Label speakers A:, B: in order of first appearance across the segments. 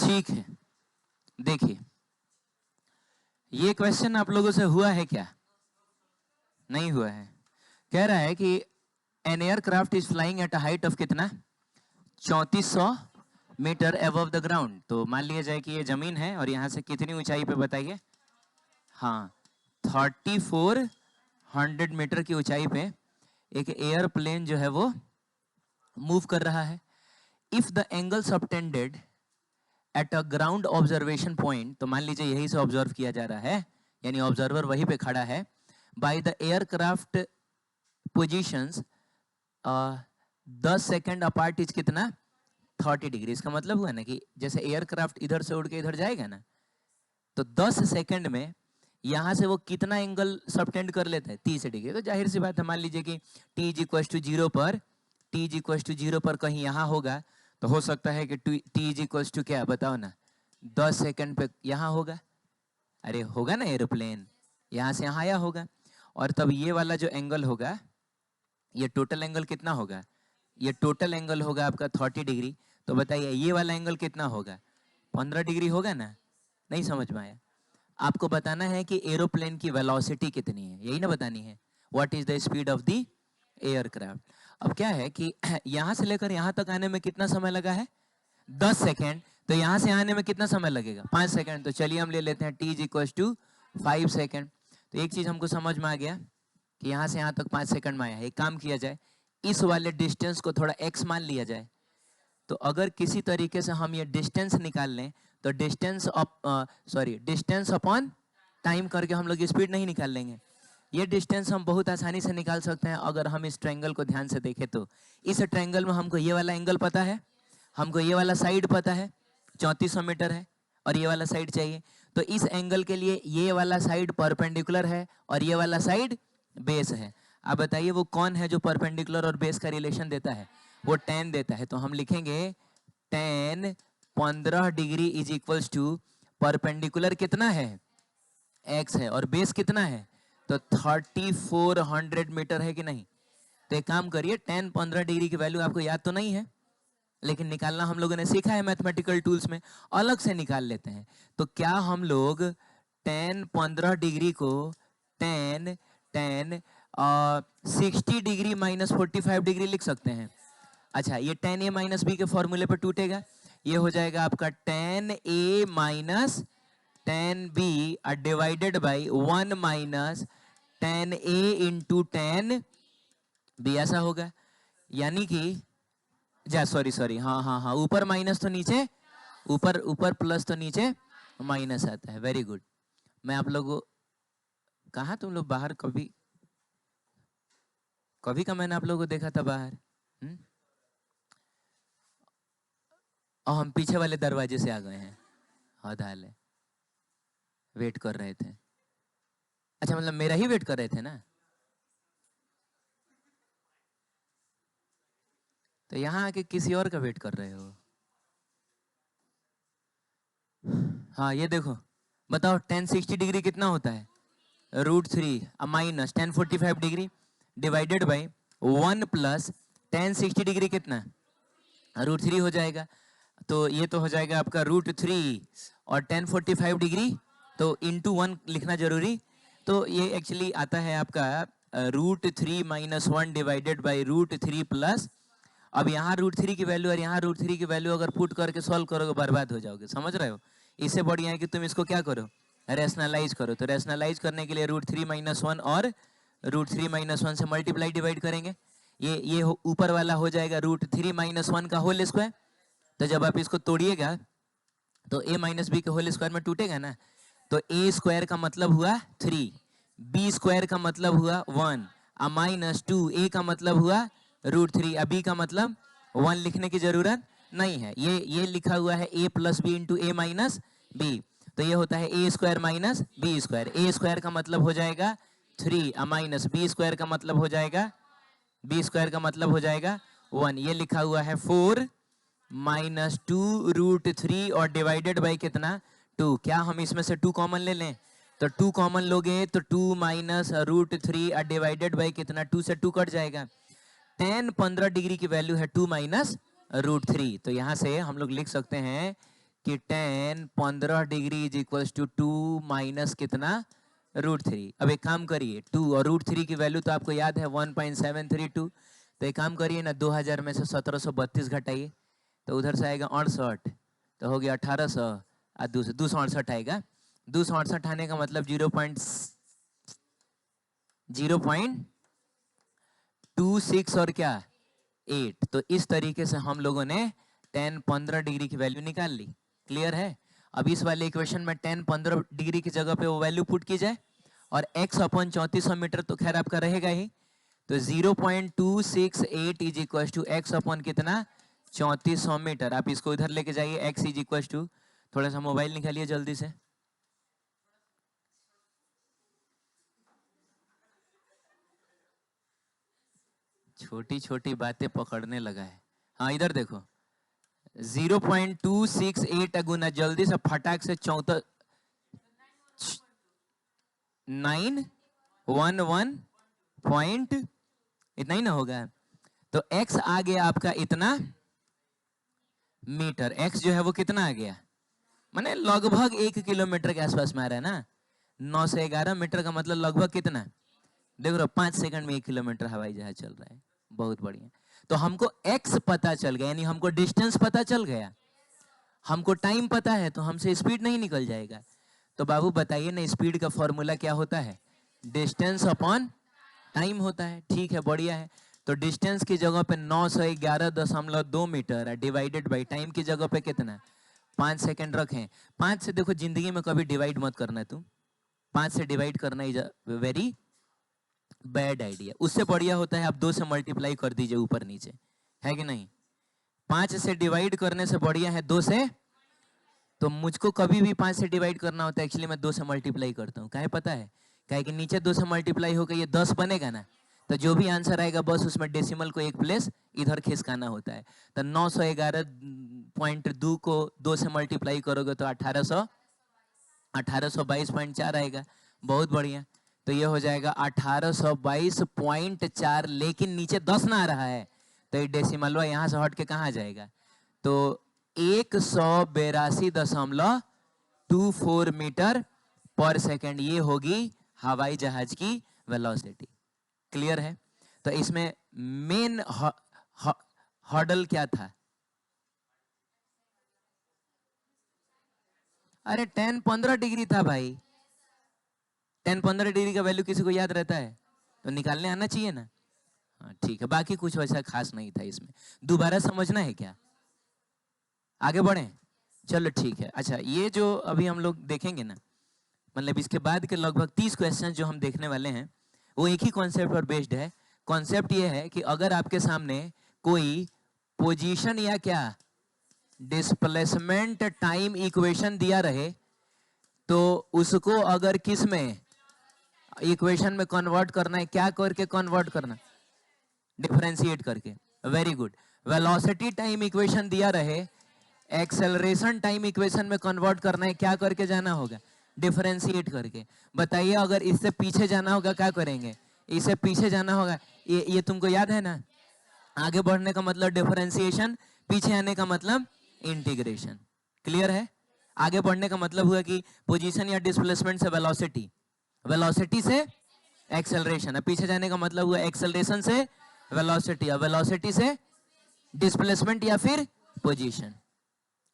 A: ठीक है, देखिए ये क्वेश्चन आप लोगों से हुआ है क्या? नहीं हुआ है। कह रहा है कि an aircraft is flying at a height of कितना, 3400 मीटर अबव द ग्राउंड। तो मान लिया जाए कि ये जमीन है और यहाँ से कितनी ऊंचाई पे बताइए? हाँ, 3400 मीटर की ऊंचाई पे एक एयरप्लेन जो है वो मूव कर रहा है। If the angle subtended at a ground observation point, तो मान लीजिए यही से ऑब्जर्व किया जा रहा है, यानी ऑब्जर्वर वहीं पे खड़ा है, by the aircraft positions 10 second apart is कितना, 30 डिग्री। इसका मतलब हुआ ना कि जैसे एयरक्राफ्ट इधर से उड़ के इधर जाएगा ना, तो 10 सेकेंड में यहां से वो कितना एंगल सबटेंड कर लेता है, 30 डिग्री। तो जाहिर सी बात है, मान लीजिए कि t इज इक्वल टू 0 पर, t इज इक्वल टू 0 पर कहीं यहाँ होगा, तो हो सकता है कि t इज इक्वल टू क्या, बताओ ना, 10 सेकेंड पे यहाँ होगा। अरे होगा ना, एरोप्लेन यहाँ से यहाँ आया होगा, और तब ये वाला जो एंगल होगा, ये टोटल एंगल कितना होगा, ये टोटल एंगल होगा आपका 30 डिग्री। तो बताइए ये वाला एंगल कितना होगा, 15 डिग्री होगा ना? नहीं समझ में आया? आपको बताना है कि एरोप्लेन की वेलोसिटी कितनी है, यही ना बतानी है, what is the speed of the aircraft. अब क्या है कि यहाँ से लेकर यहाँ तक आने में कितना समय लगा है, 10 सेकेंड। तो यहाँ से आने में कितना समय लगेगा, 5 सेकेंड। तो चलिए हम ले लेते हैं t is equal to 5 second. तो एक चीज हमको समझ में आ गया कि यहाँ से यहाँ तक 5 सेकंड में आया है। एक काम किया जाए, इस वाले डिस्टेंस को थोड़ा x मान लिया जाए। तो अगर किसी तरीके से हम ये डिस्टेंस निकाल लें, तो डिस्टेंस अपॉन टाइम करके हम लोग स्पीड नहीं निकाल लेंगे। ये डिस्टेंस हम बहुत आसानी से निकाल सकते हैं अगर हम इस ट्रायंगल को ध्यान से देखें। तो इस ट्रायंगल में हमको ये वाला एंगल पता है, हमको ये वाला साइड पता है 3400 मीटर है, और ये वाला साइड चाहिए। तो इस एंगल के लिए ये वाला साइड परपेंडिकुलर है और ये वाला साइड बेस है। अब बताइए वो कौन है जो परपेंडिकुलर और बेस का रिलेशन देता है, वो tan देता है। तो हम लिखेंगे tan 15 degree is equals to perpendicular कितना है, x है, और बेस कितना है, तो 3400 मीटर है कि नहीं। तो एक काम करिए, tan 15 डिग्री की वैल्यू आपको याद तो नहीं है, लेकिन निकालना हम लोगों ने सीखा है मैथमेटिकल टूल्स में, अलग से निकाल लेते हैं। तो क्या हम लोग tan 15 डिग्री को tan 60 डिग्री माइनस 45 डिग्री लिख सकते हैं? अच्छा, ये tan a माइनस बी के फॉर्मूले पर टूटेगा, ये हो जाएगा आपका tan a minus tan b divided by 1 minus tan a into tan b, ऐसा होगा। यानी कि सॉरी, हाँ, ऊपर माइनस तो नीचे, ऊपर प्लस तो नीचे माइनस आता है। Very good. मैं आप लोगों, कहा तुम लोग बाहर, कभी का मैंने आप लोगों को देखा था बाहर? और हम पीछे वाले दरवाजे से आ गए हैं, हद हाल है, वेट कर रहे थे। अच्छा, मतलब मेरा ही वेट कर रहे थे ना? तो यहाँ आके किसी और का वेट कर रहे हो? हाँ, ये देखो, बताओ tan 60 डिग्री कितना होता है, √3 minus tan 45 degree divided by 1 plus tan 60 degree कितना, √3 हो जाएगा। तो ये तो हो जाएगा आपका √3, और tan 45 डिग्री तो इंटू 1 लिखना जरूरी। तो ये एक्चुअली आता है आपका √3 माइनस 1 डिवाइडेड बाई √3 प्लस, अब यहाँ √3 की वैल्यू और यहाँ √3 की वैल्यू अगर पुट करके सॉल्व करोगे बर्बाद हो जाओगे, समझ रहे हो? इससे बढ़िया है कि तुम इसको क्या करो, रैशनलाइज करो। तो रैशनलाइज करने के लिए √3 माइनस 1 और √3 माइनस 1 से मल्टीप्लाई डिवाइड करेंगे। ये ऊपर वाला हो जाएगा √3 माइनस 1 का होल स्क्वायर। तो जब आप इसको तोड़िएगा तो a माइनस बी के होल स्क्वायर में टूटेगा ना। तो a स्क्वायर का मतलब हुआ 3, b स्क्वायर का मतलब हुआ 1, माइनस 2, a का मतलब हुआ √3, b का मतलब 1 लिखने की जरूरत नहीं है। ये लिखा हुआ है a plus B into A minus B. तो ये होता है a square minus B square. a square का मतलब हो जाएगा 3, माइनस बी स्क्वायर का मतलब हो जाएगा, b स्क्वायर का मतलब हो जाएगा 1। ये लिखा हुआ है 4 माइनस 2 √3 और डिवाइडेड बाई कितना, 2। क्या हम इसमें से 2 कॉमन ले लें? तो 2 कॉमन लोगे तो 2 माइनस √3 डिवाइडेड बाई कितना, 2 से 2 कट जाएगा। tan 15 डिग्री की वैल्यू है 2 माइनस √3। तो यहाँ से हम लोग लिख सकते हैं कि tan 15 degree is equal to 2 minus कितना √3। अब एक काम करिए, 2 और √3 की वैल्यू तो आपको याद है 1.732। तो एक काम करिए ना, 2000 में से 1732 घटाइए तो उधर से आएगा 68, तो हो गया 1800 और 268 आएगा। 268 आने का मतलब 0.26 और क्या 8। तो इस तरीके से हम लोगों ने tan 15 डिग्री की वैल्यू निकाल ली। क्लियर है? अब इस वाले इक्वेशन में tan 15 डिग्री की जगह पे वो वैल्यू पुट की जाए और x अपन 3400 मीटर तो खैर आपका रहेगा ही, तो 0.268 इज इक्वल टू x अपन कितना 3400 मीटर। आप इसको इधर लेके जाइए, x इज इक्वल टू, थोड़ा सा मोबाइल निकालिए जल्दी से, छोटी छोटी बातें पकड़ने लगा है। हाँ इधर देखो, 0.268 गुना जल्दी से फटाक से 911 पॉइंट इतना ही ना होगा। तो x आ गया आपका इतना मीटर। x जो है वो कितना आ गया, माने लगभग 1 किलोमीटर के आसपास में आ रहा है ना। 9 से 11 मीटर का मतलब लगभग कितना, देख रहे हो 5 सेकंड में 1 किलोमीटर हवाई जहाज चल रहा है। बहुत बढ़िया। तो हमको x पता चल गया, यानी हमको डिस्टेंस पता चल गया, हमको टाइम पता है, तो हमसे स्पीड नहीं निकल जाएगा। तो बाबू बताइए ना, स्पीड का फॉर्मूला क्या होता है, डिस्टेंस अपॉन टाइम होता है। ठीक है, बढ़िया है। तो डिस्टेंस की जगह पे 911.2 मीटर है, डिवाइडेड बाई टाइम की जगह पे कितना 5 सेकंड रखें। 5 से देखो जिंदगी में कभी डिवाइड मत करना तुम, 5 से डिवाइड करना इज वेरी बैड आइडिया। उससे बढ़िया होता है आप 2 से मल्टीप्लाई कर दीजिए ऊपर नीचे, है कि नहीं। 5 से डिवाइड करने से बढ़िया है 2 से, तो मुझको कभी भी 5 से डिवाइड करना होता है एक्चुअली मैं 2 से मल्टीप्लाई करता हूँ। काहे पता है, काहे कि नीचे 2 से मल्टीप्लाई होकर ये 10 बनेगा ना, तो जो भी आंसर आएगा बस उसमें डेसिमल को एक प्लेस इधर खिसकाना होता है। तो 911.2 को 2 से मल्टीप्लाई करोगे तो 1822.4 आएगा। बहुत बढ़िया। तो ये हो जाएगा 1822.4, लेकिन नीचे 10 ना आ रहा है, तो ये डेसिमल यहाँ से हट के कहाँ जाएगा, तो 182.24 मीटर पर सेकेंड, ये होगी हवाई जहाज की वेलोसिटी। क्लियर है? तो इसमें मेन हर्डल क्या था, अरे tan 15 डिग्री था भाई। tan 15 डिग्री का वैल्यू किसी को याद रहता है, तो निकालने आना चाहिए ना। हाँ ठीक है, बाकी कुछ वैसा खास नहीं था इसमें, दोबारा समझना है क्या, आगे बढ़े, चलो ठीक है। अच्छा, ये जो अभी हम लोग देखेंगे ना, मतलब इसके बाद के लगभग 30 क्वेश्चन जो हम देखने वाले हैं वो एक ही कॉन्सेप्ट पर बेस्ड है। कॉन्सेप्ट ये है कि अगर आपके सामने कोई पोजीशन या क्या डिस्प्लेसमेंट टाइम इक्वेशन दिया रहे, तो उसको अगर किस में इक्वेशन में कन्वर्ट करना है, क्या करके कन्वर्ट करना, डिफरेंशिएट करके। Very good. Velocity time equation दिया रहे, एक्सेलरेशन टाइम इक्वेशन में कन्वर्ट करना है, क्या करके जाना होगा, डिफरेंशिएट करके। बताइए अगर इससे पीछे जाना होगा क्या करेंगे, इससे पीछे जाना होगा, ये तुमको याद है ना। आगे बढ़ने का मतलब डिफरेंशिएशन, पीछे आने का मतलब इंटीग्रेशन। क्लियर है? आगे बढ़ने का मतलब हुआ कि पोजीशन या डिस्प्लेसमेंट से वेलोसिटी, वेलोसिटी से एक्सेलरेशन, पीछे जाने का मतलब हुआ एक्सेलरेशन से वेलोसिटी, वेलोसिटी से डिस्प्लेसमेंट या फिर पोजीशन।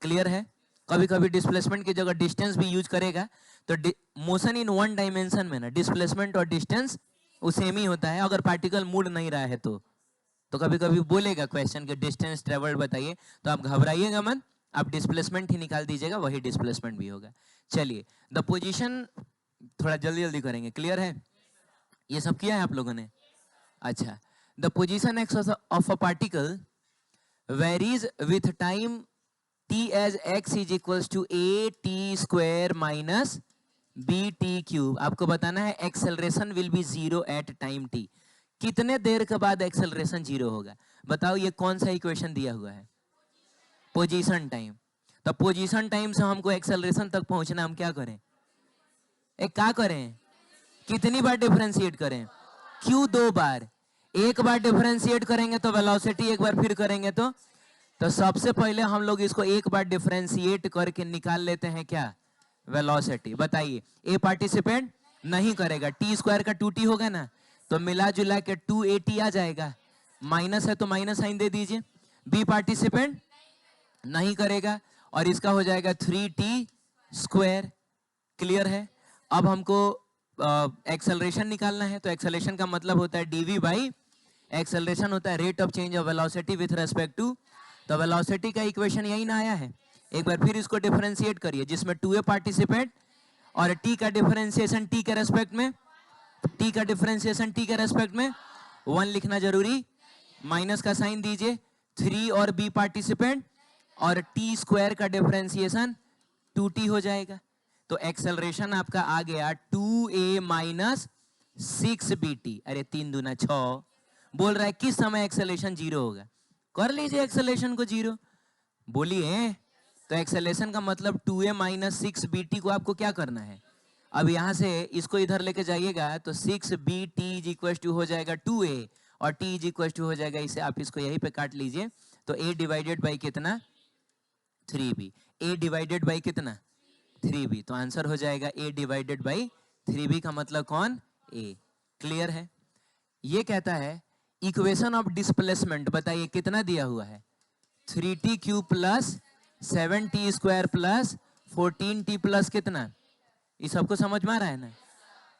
A: क्लियर है? कभी कभी डिस्प्लेसमेंट की जगह डिस्टेंस भी यूज करेगा, तो मोशन इन वन डायमेंशन में ना डिस्प्लेसमेंट और डिस्टेंस वो सेम ही होता है, अगर पार्टिकल मुड़ नहीं रहा है तो कभी कभी बोलेगा क्वेश्चन के डिस्टेंस ट्रेवल्ड बताइए, तो आप घबराइएगा मत, आप डिस्प्लेसमेंट ही निकाल दीजिएगा, वही डिस्प्लेसमेंट भी होगा। चलिए, द पोजीशन थोड़ा जल्दी जल्दी करेंगे। क्लियर है? ये सब किया है आप लोगों ने? अच्छा, the position x of a particle varies with time t as x is equals to a t square minus b t cube। आपको बताना है acceleration will be 0 at time t। कितने देर के बाद एक्सेलरेशन 0 होगा, बताओ। ये कौन सा इक्वेशन दिया हुआ है, पोजीशन टाइम। तो पोजीशन टाइम से हमको एक्सेलरेशन तक पहुंचना, हम क्या करें, एक क्या करें, कितनी बार डिफरेंशिएट करें, क्यों 2 बार। एक बार डिफरेंशिएट करेंगे तो वेलोसिटी, एक बार फिर करेंगे तो तो सबसे पहले हम लोग इसको एक बार डिफरेंशिएट करके निकाल लेते हैं क्या, वेलोसिटी। बताइए, ए पार्टिसिपेंट नहीं करेगा, टी स्क्वायर का 2t होगा ना, तो मिला जुला के 2at आ जाएगा, माइनस है तो माइनस साइन दे दीजिए। बी पार्टिसिपेंट नहीं करेगा और इसका हो जाएगा 3t स्क्वायर। क्लियर है। अब हमको एक्सेलरेशन निकालना है, तो एक्सेलरेशन का मतलब होता है dv बाई एक्सेलरेशन होता है rate of change of velocity with respect to. तो वेलोसिटी का इक्वेशन यही ना आया है, एक बार फिर इसको डिफरेंशिएट करिए, जिसमें 2a पार्टिसिपेंट और t का डिफरेंशिएशन t के रेस्पेक्ट में, t का डिफरेंशिएशन t के रेस्पेक्ट में 1 लिखना जरूरी, माइनस का साइन दीजिए, 3 और b पार्टिसिपेंट और t स्क्वायर का डिफरेंशिएशन 2t हो जाएगा। तो एक्सेलरेशन आपका आ गया 2a माइनस 6bt। अरे 3 दूना 6, बोल रहा है किस समय एक्सेलरेशन 0 होगा, कर लीजिए एक्सेलरेशन को 0, बोलिए। तो एक्सेलरेशन का मतलब 2a माइनस 6bt को आपको क्या करना है, अब यहां से इसको इधर लेके जाइएगा तो 6bt इज इक्वल टू हो जाएगा 2a और t इज इक्वल टू हो जाएगा, इसे आप इसको यहीं पे काट लीजिए, तो a डिवाइडेड बाई कितना 3b, a डिवाइडेड बाई कितना 3b, तो आंसर हो जाएगा a डिवाइडेड बाई 3b का मतलब कौन, a। क्लियर है। ये कहता है इक्वेशन ऑफ डिस्प्लेसमेंट, बताइए कितना दिया हुआ है, 3t cube plus 7t square plus 14t plus कितना, ये सबको समझ में आ रहा है ना।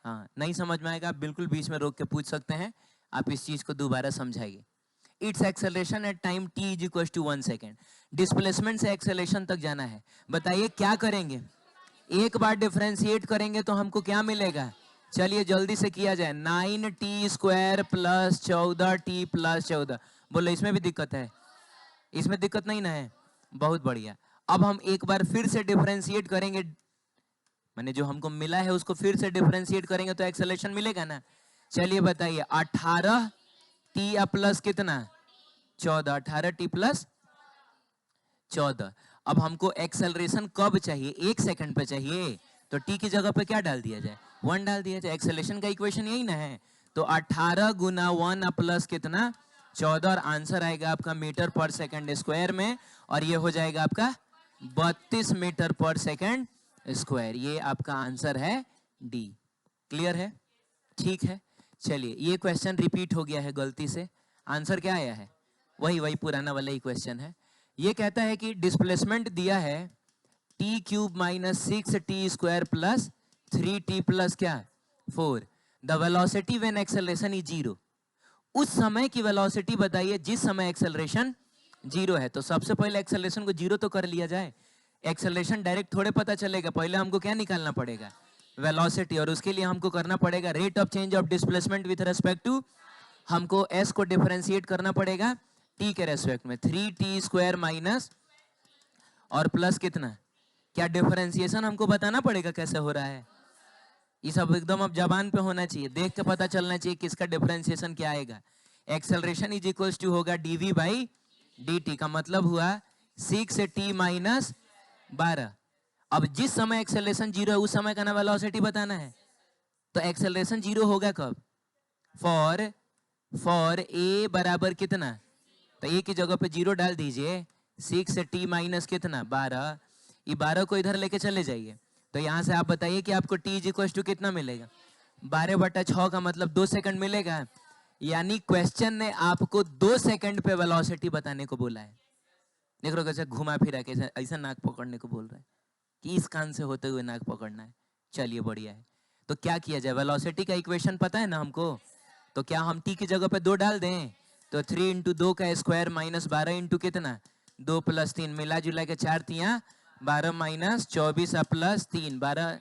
A: हाँ, नहीं समझ में आएगा आप बिल्कुल बीच में रोक के पूछ सकते हैं, आप इस चीज को दोबारा समझाइए। It's acceleration at time t is equal to 1 second. Displacement से एक्सेलरेशन तक जाना है, बताइए क्या करेंगे, एक बार डिफरेंशिएट करेंगे तो हमको क्या मिलेगा, चलिए जल्दी से किया जाए, 9t square plus 14t plus 14। बोलो इसमें भी दिक्कत है, इसमें दिक्कत नहीं ना है, बहुत बढ़िया। अब हम एक बार फिर से डिफरेंशिएट करेंगे, मैंने जो हमको मिला है उसको फिर से डिफरेंशिएट करेंगे तो एक्सेलरेशन मिलेगा ना। चलिए बताइए 18t प्लस कितना 14, 18t प्लस 14। अब हमको एक्सेलरेशन कब चाहिए, 1 सेकंड पे चाहिए, तो t की जगह पे क्या डाल दिया जाए, 1 डाल दिया जाए। एक्सेलरेशन का इक्वेशन यही ना है, तो 18 गुना 1 प्लस कितना 14 और आंसर आएगा आपका मीटर पर सेकंड स्क्वायर में, और ये हो जाएगा आपका 32 मीटर पर सेकंड स्क्वायर। ये आपका आंसर है डी। क्लियर है, ठीक है। चलिए ये क्वेश्चन रिपीट हो गया है गलती से, आंसर क्या आया है, वही पुराना वाला ही क्वेश्चन है। ये कहता है कि डिस्प्लेसमेंट दिया है t cube minus 6t square plus 3t plus क्या 4, the velocity when acceleration is 0। उस समय की वेलोसिटी बताइए जिस समय एक्सेलरेशन 0 है। तो सबसे पहले एक्सेलरेशन को 0 तो कर लिया जाए, एक्सेलरेशन डायरेक्ट थोड़े पता चलेगा, पहले हमको क्या निकालना पड़ेगा, वेलोसिटी, और उसके लिए हमको करना पड़ेगा rate of change of displacement with respect to, हमको s को डिफरेंशिएट करना पड़ेगा t के रेस्पेक्ट में, 3t स्क्वायर माइनस और प्लस कितना, क्या डिफरेंशिएशन हमको बताना पड़ेगा कैसे हो रहा है, ये सब एकदम अब जबान पे होना चाहिए, देख के पता चलना चाहिए किसका डिफरेंशिएशन क्या आएगा। एक्सेलरेशन इज इक्वल्स टू होगा dv बाई dt, का मतलब हुआ 6t माइनस 12। अब जिस समय एक्सेलरेशन 0 है उस समय का ना वेलोसिटी बताना है, तो एक्सेलरेशन 0 होगा कब, फॉर a बराबर कितना, तो a की जगह पे 0 डाल दीजिए, 6t माइनस कितना 12, ये 12 को इधर लेके चले जाइए, तो यहां से आप बताइए कि आपको t इज इक्वल टू कितना मिलेगा, 12/6 का मतलब 2 सेकंड मिलेगा। यानी क्वेश्चन ने आपको 2 सेकंड पे वेलोसिटी बताने को बोला है। देख रहे हो कैसे घुमा फिरा के ऐसा नाक पकड़ने को बोल रहा है कि इस कान से होते हुए नाक पकड़ना है। चलिए बढ़िया है, तो क्या किया जाए, वेलोसिटी का इक्वेशन पता है ना हमको, तो क्या हम t की जगह पे 2 डाल दें, तो 3 इंटू 2 का स्क्वायर माइनस 12 इंटू कितना 2 प्लस 3, मिला जुला के 4 तिया 12 माइनस 24 प्लस 3 12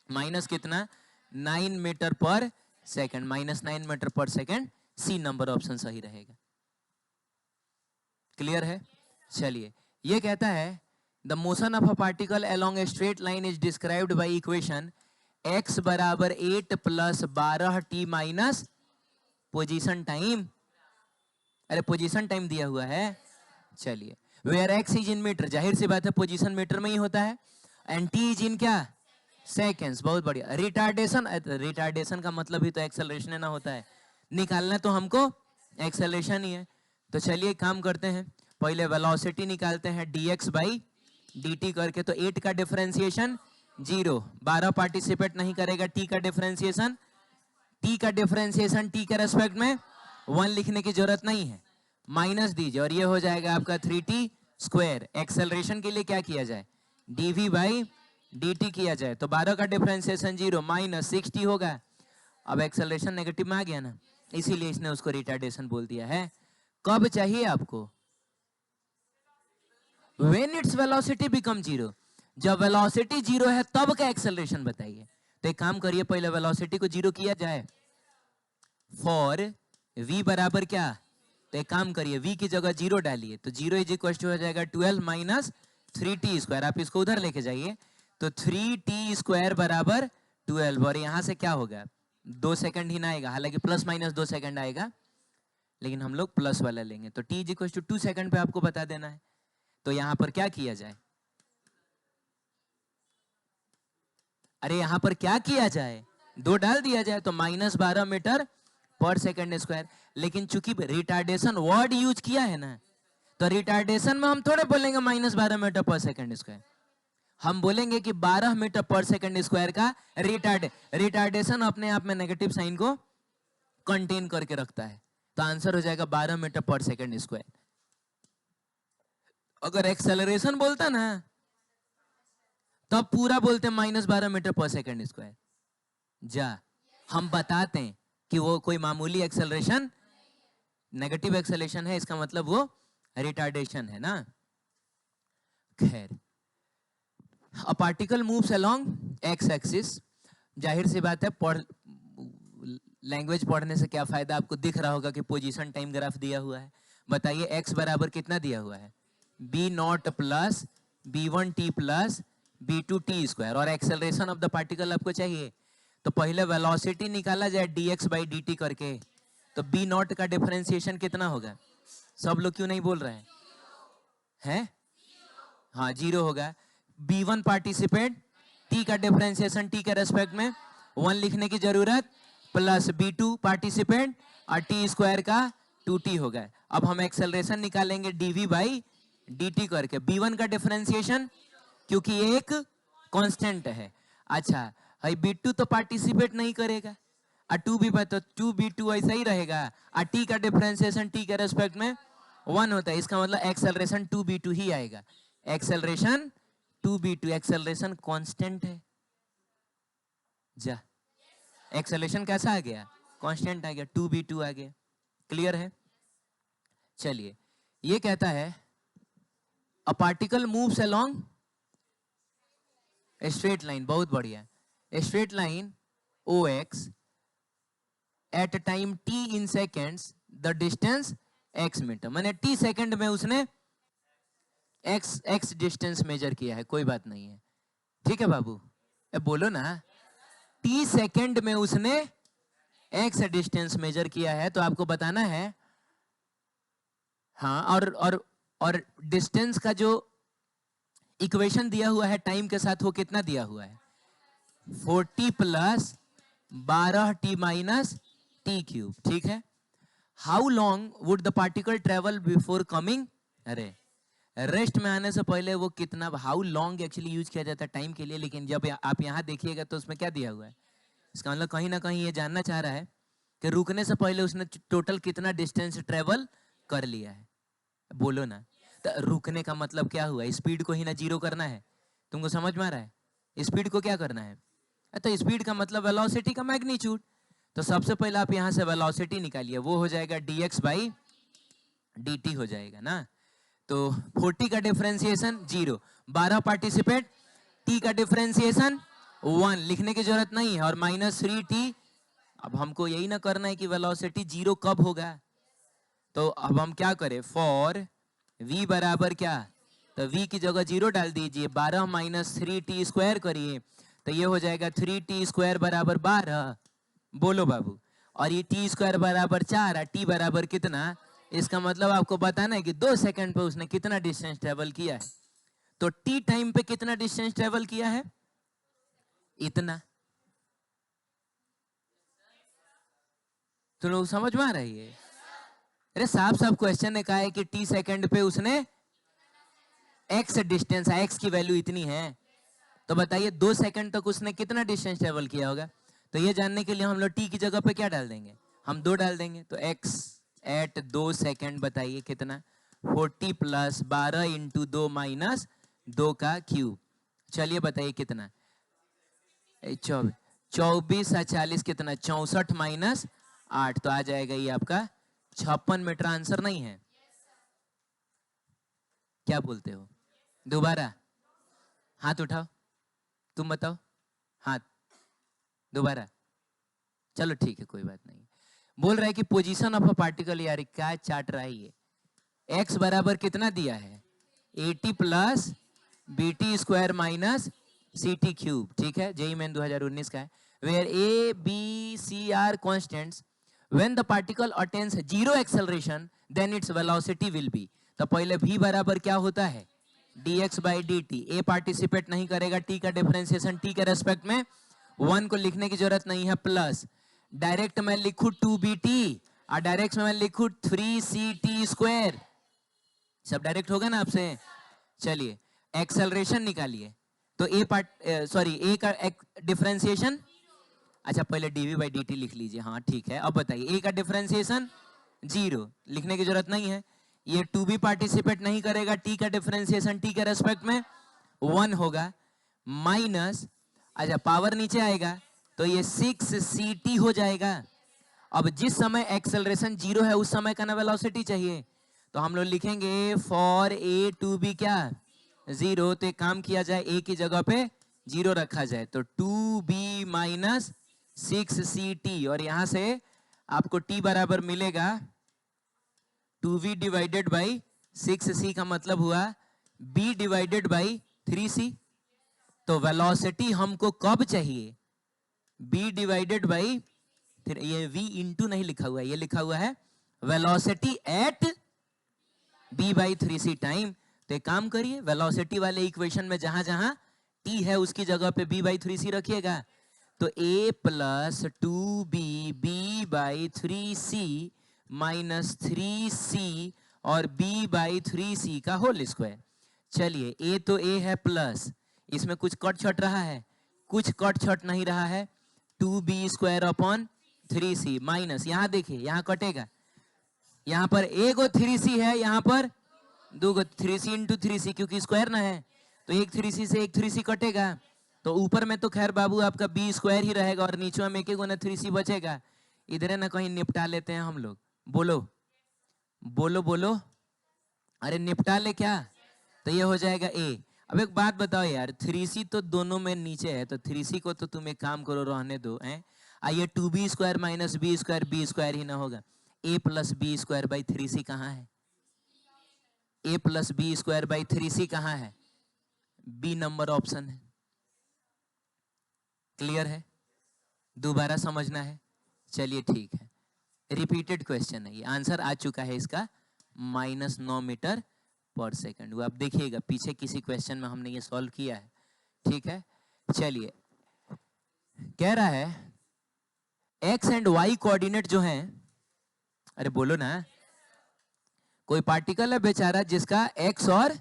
A: माइनस कितना 9 metre per second, minus 9 metre per second, C number option सही रहेगा। क्लियर है। चलिए ये कहता है the motion of a particle along a straight line is described by equation x बराबर 8 plus 12t minus position time, अरे पोजीशन टाइम दिया हुआ है। चलिए where x is in metre, जाहिर सी बात है पोजीशन मीटर में ही होता है, एंड t इज इन क्या सेकेंड्स, बहुत बढ़िया। रिटार्डेशन, रिटार्डेशन का मतलब ही तो एक्सेलरेशन ना होता है, निकालना तो हमको एक्सेलरेशन ही है। तो चलिए काम करते हैं, पहले वेलोसिटी निकालते हैं dx बाई dt करके, तो 8 का डिफरेंशिएशन 0, 12 पार्टिसिपेट नहीं करेगा, t का डिफरेंशिएशन t के रेस्पेक्ट में 1 लिखने की जरूरत नहीं है, माइनस दीजिए और ये हो जाएगा आपका 3t स्क्वायर। एक्सेलरेशन के लिए क्या किया जाए, dv बाई dt किया जाए, तो 12 का डिफरेंशिएशन 0 माइनस 6t होगा। अब एक्सेलरेशन नेगेटिव में आ गया ना, इसीलिए इसने उसको रिटार्डेशन बोल दिया है। कब चाहिए आपको, when its velocity become 0, जब वेलोसिटी 0 है तब का एक्सेलरेशन बताइए। तो एक काम करिए, पहले वेलोसिटी को 0 किया जाए, फॉर v बराबर क्या, तो एक काम करिए v की जगह 0 डालिए, तो 0 इज इक्वल टू हो जाएगा 12 माइनस 3t स्क्वायर। आप इसको उधर लेके जाइए, तो 3t स्क्वायर बराबर 12, और यहां से क्या होगा 2 सेकंड ही ना आएगा, हालांकि प्लस माइनस 2 सेकंड आएगा, लेकिन हम लोग प्लस वाला लेंगे, तो t is equal to 2 second पे आपको बता देना है। तो यहां पर क्या किया जाए, अरे यहां पर क्या किया जाए, 2 डाल दिया जाए, तो minus 12 metre per second square. लेकिन चूंकि रिटार्डेशन वर्ड यूज किया है ना, तो रिटार्डेशन में हम थोड़े बोलेंगे minus 12 metre per second square, हम बोलेंगे कि 12 मीटर पर सेकंड स्क्वायर का रिटार्डेशन अपने आप में नेगेटिव साइन को कंटेन करके रखता है, तो आंसर हो जाएगा 12 मीटर पर सेकंड स्क्वायर। अगर एक्सेलरेशन बोलता ना, तब पूरा बोलते minus 12 metre per second square. जा हम बताते हैं कि वो कोई मामूली एक्सेलरेशन, नेगेटिव एक्सेलरेशन है, इसका मतलब वो रिटार्डेशन है ना। खैर, अ particle moves along x axis, जाहिर सी बात है लैंग्वेज पढ़ने से क्या फायदा, आपको दिख रहा होगा कि पोजीशन टाइम ग्राफ दिया हुआ है। बताइए एक्स बराबर कितना दिया हुआ है, B naught plus b1t plus b2t square, और एक्सेलरेशन ऑफ द पार्टिकल आपको चाहिए, तो पहले वेलोसिटी निकाला जाए dx बाई dt करके, तो b नॉट का डिफरेंशिएशन कितना होगा, सब लोग क्यों नहीं बोल रहे हैं, हाँ 0 होगा। b1 पार्टिसिपेट, t का डिफरेंशिएशन t के रेस्पेक्ट में 1 लिखने की जरूरत, प्लस b2 पार्टिसिपेट और t स्क्वायर का 2t होगा। अब हम एक्सेलरेशन निकालेंगे dv बाई dt करके, b1 का डिफरेंशिएशन क्योंकि ये एक कांस्टेंट है, अच्छा भाई b2 तो पार्टिसिपेट नहीं करेगा, और 2 भी तो 2b2 ऐसा ही रहेगा, और t का डिफरेंशिएशन t के रेस्पेक्ट में 1 होता है, इसका मतलब एक्सेलरेशन 2b2 ही आएगा, एक्सेलरेशन 2b2, एक्सेलरेशन कांस्टेंट है। जा एक्सेलरेशन कैसा आ गया, कांस्टेंट आ गया, 2b2 आ गया, क्लियर है। चलिए, ये कहता है a particle moves along straight line, बहुत बढ़िया, straight line OX at time t in seconds, the distance x metre, मैंने t सेकंड में उसने x डिस्टेंस मेजर किया है, कोई बात नहीं है, ठीक है बाबू, बोलो ना, t सेकंड में उसने x डिस्टेंस मेजर किया है, तो आपको बताना है, हाँ, और डिस्टेंस का जो इक्वेशन दिया हुआ है टाइम के साथ, वो कितना दिया हुआ है, 40 plus 12t minus T cube, ठीक है। How long would the particle travel before coming, अरे रेस्ट में आने से पहले वो कितना, हाउ लॉन्ग एक्चुअली यूज किया जाता है टाइम के लिए, लेकिन जब आप यहाँ देखिएगा तो उसमें क्या दिया हुआ है, इसका मतलब कहीं ना कहीं ये जानना चाह रहा है कि रुकने से पहले उसने टोटल कितना डिस्टेंस ट्रेवल कर लिया है, बोलो ना। तो रुकने का मतलब क्या हुआ, स्पीड को ही ना 0 करना है, तुमको समझ में आ रहा है, स्पीड को क्या करना है, तो स्पीड का मतलब वेलोसिटी का मैग्नीट्यूड, तो सबसे पहले आप यहां से वेलोसिटी निकालिए, वो हो जाएगा dx बाई dt हो जाएगा ना, तो 40 का डिफरेंशिएशन 0, 12 पार्टिसिपेट, t का डिफरेंशिएशन 1 लिखने की जरूरत नहीं है, और माइनस 3t। अब हमको यही ना करना है कि वेलोसिटी 0 कब होगा, तो अब हम क्या करें, फॉर v बराबर क्या, तो v की जगह 0 डाल दीजिए, 12 माइनस 3t स्क्वायर करिए, तो ये हो जाएगा 3t स्क्वायर बराबर 12, बोलो बाबू, और ये t स्क्वायर बराबर 4, और t बराबर कितना, इसका मतलब आपको बताना है कि 2 सेकंड पे उसने कितना डिस्टेंस ट्रेवल किया है, तो t टाइम पे कितना डिस्टेंस ट्रेवल किया है, इतना। तो लोग समझ में आ रही है, अरे साफ साफ क्वेश्चन ने कहा है कि t सेकंड पे उसने x डिस्टेंस है, x की वैल्यू इतनी है, तो बताइए 2 सेकंड तक उसने कितना डिस्टेंस ट्रेवल किया होगा। तो ये जानने के लिए हम लोग t की जगह पे क्या डाल देंगे, हम 2 डाल देंगे। तो x एट 2 सेकंड बताइए कितना, 40 प्लस 12 इंटू 2 माइनस 2 का क्यूब। चलिए बताइए कितना, 24 और 40 कितना, 64 माइनस 8, तो आ जाएगा ये आपका 56 मीटर। आंसर नहीं है, क्या बोलते हो? दोबारा हाथ उठाओ, तुम बताओ, हाथ दोबारा। चलो ठीक है, कोई बात नहीं। बोल रहा है कि पोजीशन ऑफ अ पार्टिकल, यार क्या चाट रहा है ये। x बराबर कितना दिया है, 80 plus B T square minus ct cube, ठीक है, जेई मेन 2019 का है। Where a b c are constants, when the particle attains zero acceleration then its velocity will be. तो पहले v बराबर क्या होता है, dx by dt। a participate नहीं करेगा, t का डिफरेंशिएशन t के रेस्पेक्ट में 1 को लिखने की जरूरत नहीं है, प्लस डायरेक्ट मैं लिखू 2bt और डायरेक्ट में मैं लिखू 3ct स्क्वायर, सब डायरेक्ट होगा ना आपसे। चलिए एक्सेलरेशन निकालिए, तो ए पार्ट सॉरी ए का डिफरेंशिएशन, अच्छा पहले dv बाई dt लिख लीजिए, हाँ ठीक है। अब बताइए a का डिफरेंशिएशन 0, लिखने की जरूरत नहीं है। ये 2b पार्टिसिपेट नहीं करेगा, t का डिफरेंशिएशन t के रेस्पेक्ट में 1 होगा, माइनस, अच्छा पावर नीचे आएगा तो ये 6ct हो जाएगा। अब जिस समय एक्सेलरेशन 0 है उस समय का ना वेलोसिटी चाहिए, तो हम लोग लिखेंगे फॉर a टू बी क्या 0, तो एक काम किया जाए a की जगह पे 0 रखा जाए, तो 2b माइनस 6ct, और यहां से आपको t बराबर मिलेगा 2v डिवाइडेड बाई 6c, का मतलब हुआ b डिवाइडेड बाई 3c। तो वेलोसिटी हमको कब चाहिए, b डिवाइडेड बाई, फिर ये v इंटू नहीं लिखा हुआ है, ये लिखा हुआ है velocity at b by 3c time. तो एक काम करिए, वेलोसिटी वाले इक्वेशन में जहां जहां t है उसकी जगह पे b बाई 3c रखिएगा, तो a plus 2b b by 3c minus 3c और b बाई 3c का होल स्क्वायर। चलिए a तो a है प्लस, इसमें कुछ कट छट रहा है, कुछ कट छट नहीं रहा है, 2b square upon 3c minus, यहां देखिए यहां कटेगा, यहां पर एक 3c है, यहां पर 2 3c इंटू 3c, क्योंकि स्क्वायर ना है तो एक 3c से एक 3c कटेगा, तो ऊपर में तो खैर बाबू आपका b स्क्वायर ही रहेगा और नीचे में एक एक 3c बचेगा। इधर ना कहीं निपटा लेते हैं हम लोग, बोलो बोलो बोलो, अरे निपटा ले क्या, तो ये हो जाएगा a। अब एक बात बताओ यार, 3c तो दोनों में नीचे है, तो 3c को तो तुम एक काम करो रहने दो, आइए 2b square minus b square ही ना होगा, a plus B square by 3c कहाँ है, a plus B square by 3c कहाँ है, b नंबर ऑप्शन है। क्लियर है, दोबारा समझना है, चलिए ठीक है, रिपीटेड क्वेश्चन है ये, आंसर आ चुका है इसका -9 मीटर पर सेकंड। वो आप देखिएगा पीछे किसी क्वेश्चन में हमने ये सॉल्व किया है, ठीक है। चलिए कह रहा है x एंड y कोऑर्डिनेट जो हैं, अरे बोलो ना, कोई पार्टिकल है बेचारा जिसका x और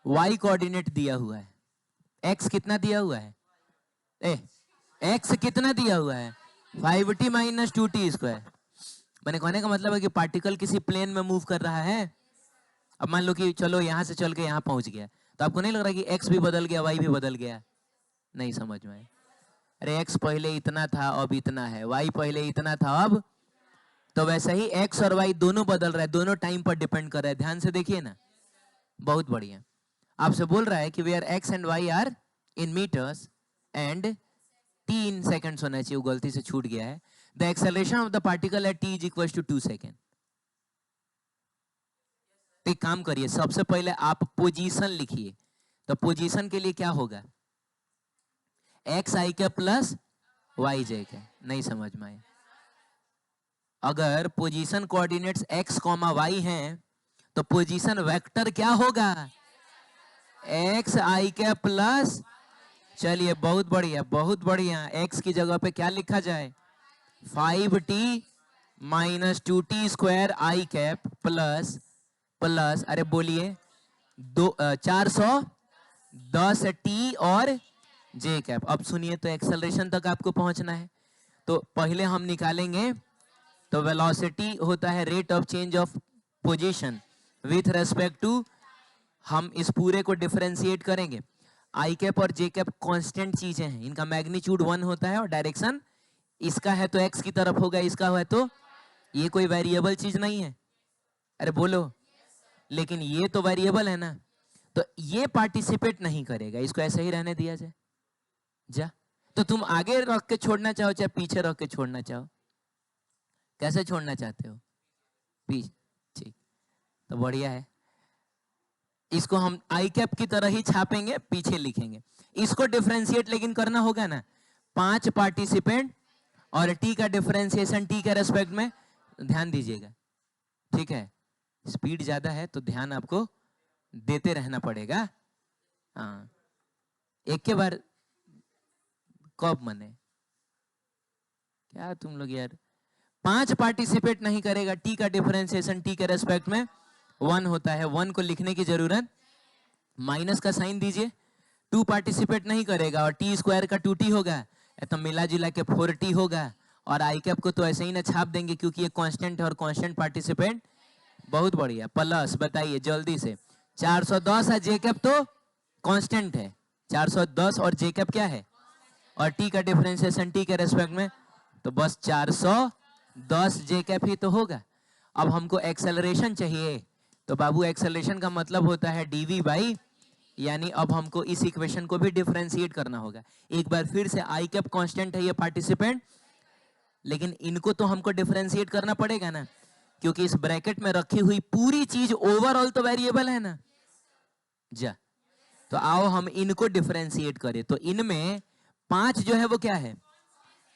A: y कोऑर्डिनेट दिया हुआ है, x कितना दिया हुआ है, x कितना दिया हुआ है 5t माइनस 2t स्क्वायर। मैंने कहने का मतलब है कि पार्टिकल किसी प्लेन में मूव कर रहा है। अब मान लो कि चलो यहां से चल के यहां पहुंच गया, तो आपको नहीं लग रहा कि x भी बदल गया y भी बदल गया, नहीं समझ में। अरे x पहले इतना था अब इतना है, y पहले इतना था अब, तो वैसे ही x और y दोनों बदल रहा है, दोनों टाइम पर डिपेंड कर रहा है, ध्यान से देखिए ना। बहुत बढ़िया, आपसे बोल रहा है कि where x and y are in metres and t in seconds होना चाहिए, वो गलती से छूट गया है। The acceleration of the particle at t is equal to 2 second. एक काम करिए, सबसे पहले आप पोजीशन लिखिए, तो पोजीशन के लिए क्या होगा, एक्स आई के प्लस वाई जे के, नहीं समझ में आया। अगर position coordinates x comma Y हैं तो पोजीशन वेक्टर क्या होगा, एक्स आई के प्लस, चलिए बहुत बढ़िया बहुत बढ़िया, x की जगह पे क्या लिखा जाए 5t minus 2t square I cap plus plus, अरे बोलिए, 410 टी और जे कैप। अब सुनिए, तो एक्सेलरेशन तक आपको पहुंचना है, तो पहले हम निकालेंगे, तो वेलोसिटी होता है rate of change of position with respect to, हम इस पूरे को डिफरेंशिएट करेंगे। आई कैप और जे कैप कांस्टेंट चीजें हैं, इनका मैग्नीट्यूड 1 होता है और डायरेक्शन इसका है तो एक्स की तरफ होगा, इसका है तो, ये कोई वेरिएबल चीज नहीं है, अरे बोलो, लेकिन ये तो वेरिएबल है ना, तो ये पार्टिसिपेट नहीं करेगा, इसको ऐसे ही रहने दिया जाए। जा, तो तुम आगे रख के छोड़ना चाहो चाहे पीछे रख के छोड़ना चाहो, कैसे छोड़ना चाहते हो? पीछे, ठीक, तो बढ़िया है। इसको हम आई कैप की तरह ही छापेंगे, पीछे लिखेंगे। इसको डिफरेंशिएट लेकिन करना होगा ना, 5 पार्टिसिपेंट और टी का डिफरेंशिएशन टी के रेस्पेक्ट में, ध्यान दीजिएगा, ठीक है, स्पीड ज्यादा है तो ध्यान आपको देते रहना पड़ेगा। हाँ, एक के बार कब मने, क्या तुम लोग यार, 5 पार्टिसिपेट नहीं करेगा, टी का डिफरेंशिएशन टी के रेस्पेक्ट में 1 होता है, 1 को लिखने की जरूरत, माइनस का साइन दीजिए। 2 पार्टिसिपेट नहीं करेगा और टी स्क्वायर का 2t होगा, तो मिला जुला के 4t होगा, और आई कैप को तो ऐसे ही ना छाप देंगे क्योंकि ये कांस्टेंट है और कांस्टेंट पार्टिसिपेंट, बहुत बढ़िया। प्लस बताइए जल्दी से, 410 है, जे कैप तो कांस्टेंट है, 410 और जे कैप क्या है, और टी का डिफरेंशिएशन टी के रेस्पेक्ट में, तो बस 410 जे कैप ही तो होगा। अब हमको एक्सेलरेशन चाहिए, तो बाबू एक्सेलरेशन का मतलब होता है डीवी बाई, यानी अब हमको इस इक्वेशन को भी डिफरेंशिएट करना होगा। एक बार फिर से, आई कैप कांस्टेंट है, ये पार्टिसिपेंट, लेकिन इनको तो हमको डिफरेंशिएट करना पड़ेगा ना, क्योंकि इस ब्रैकेट में रखी हुई पूरी चीज ओवरऑल तो वेरिएबल है ना। जा, तो आओ हम इनको डिफरेंशिएट करें, तो इनमें 5 जो है वो क्या है,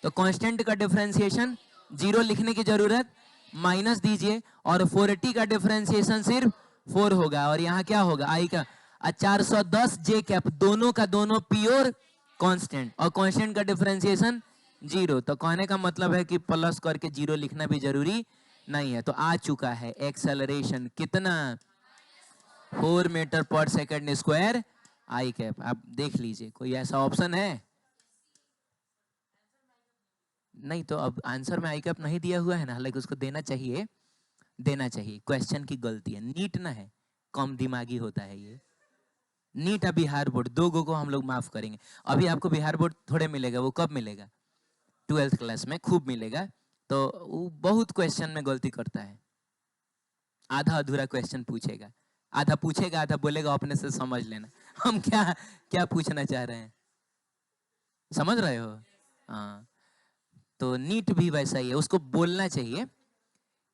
A: तो कांस्टेंट का डिफरेंशिएशन 0 लिखने की जरूरत, माइनस दीजिए, और 4t का डिफरेंशिएशन सिर्फ 4 होगा, और यहाँ क्या होगा, आई का 410 जे कैप, दोनों का दोनों प्योर कांस्टेंट, और कांस्टेंट का डिफरेंशिएशन 0, तो कहने का मतलब है कि प्लस करके 0 लिखना भी जरूरी नहीं है। तो आ चुका है एक्सेलरेशन कितना, 4 metre per second square I cap. आप देख लीजिए, कोई ऐसा ऑप्शन है? नहीं, तो अब आंसर में आई कैप नहीं दिया हुआ है ना, हालांकि उसको देना चाहिए, देना चाहिए, क्वेश्चन की गलती है, नीट ना है, कम दिमागी होता है ये। नीट और बिहार बोर्ड, दो गो को हम लोग माफ करेंगे। अभी आपको बिहार बोर्ड थोड़े मिलेगा, वो कब मिलेगा, 12th क्लास में खूब मिलेगा, तो वो बहुत क्वेश्चन में गलती करता है, आधा अधूरा क्वेश्चन पूछेगा, आधा पूछेगा आधा बोलेगा अपने से समझ लेना। हम क्या क्या पूछना चाह रहे हैं, समझ रहे हो? हाँ, तो नीट भी वैसा ही है, उसको बोलना चाहिए,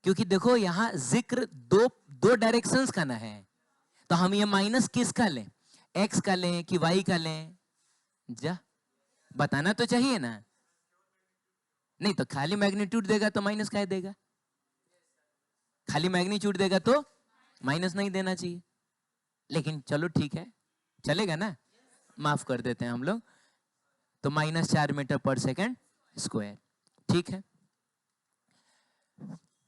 A: क्योंकि देखो यहाँ जिक्र दो डायरेक्शंस का ना है, तो हम ये माइनस किसका लें, एक्स का लें कि वाई का लें, जा बताना तो चाहिए ना। नहीं तो खाली मैग्नीट्यूड देगा तो माइनस क्या देगा, खाली मैग्नीट्यूड देगा तो माइनस नहीं देना चाहिए, लेकिन चलो ठीक है, चलेगा ना, माफ कर देते हैं हम लोग, तो -4 मीटर पर सेकंड स्क्वायर, ठीक है।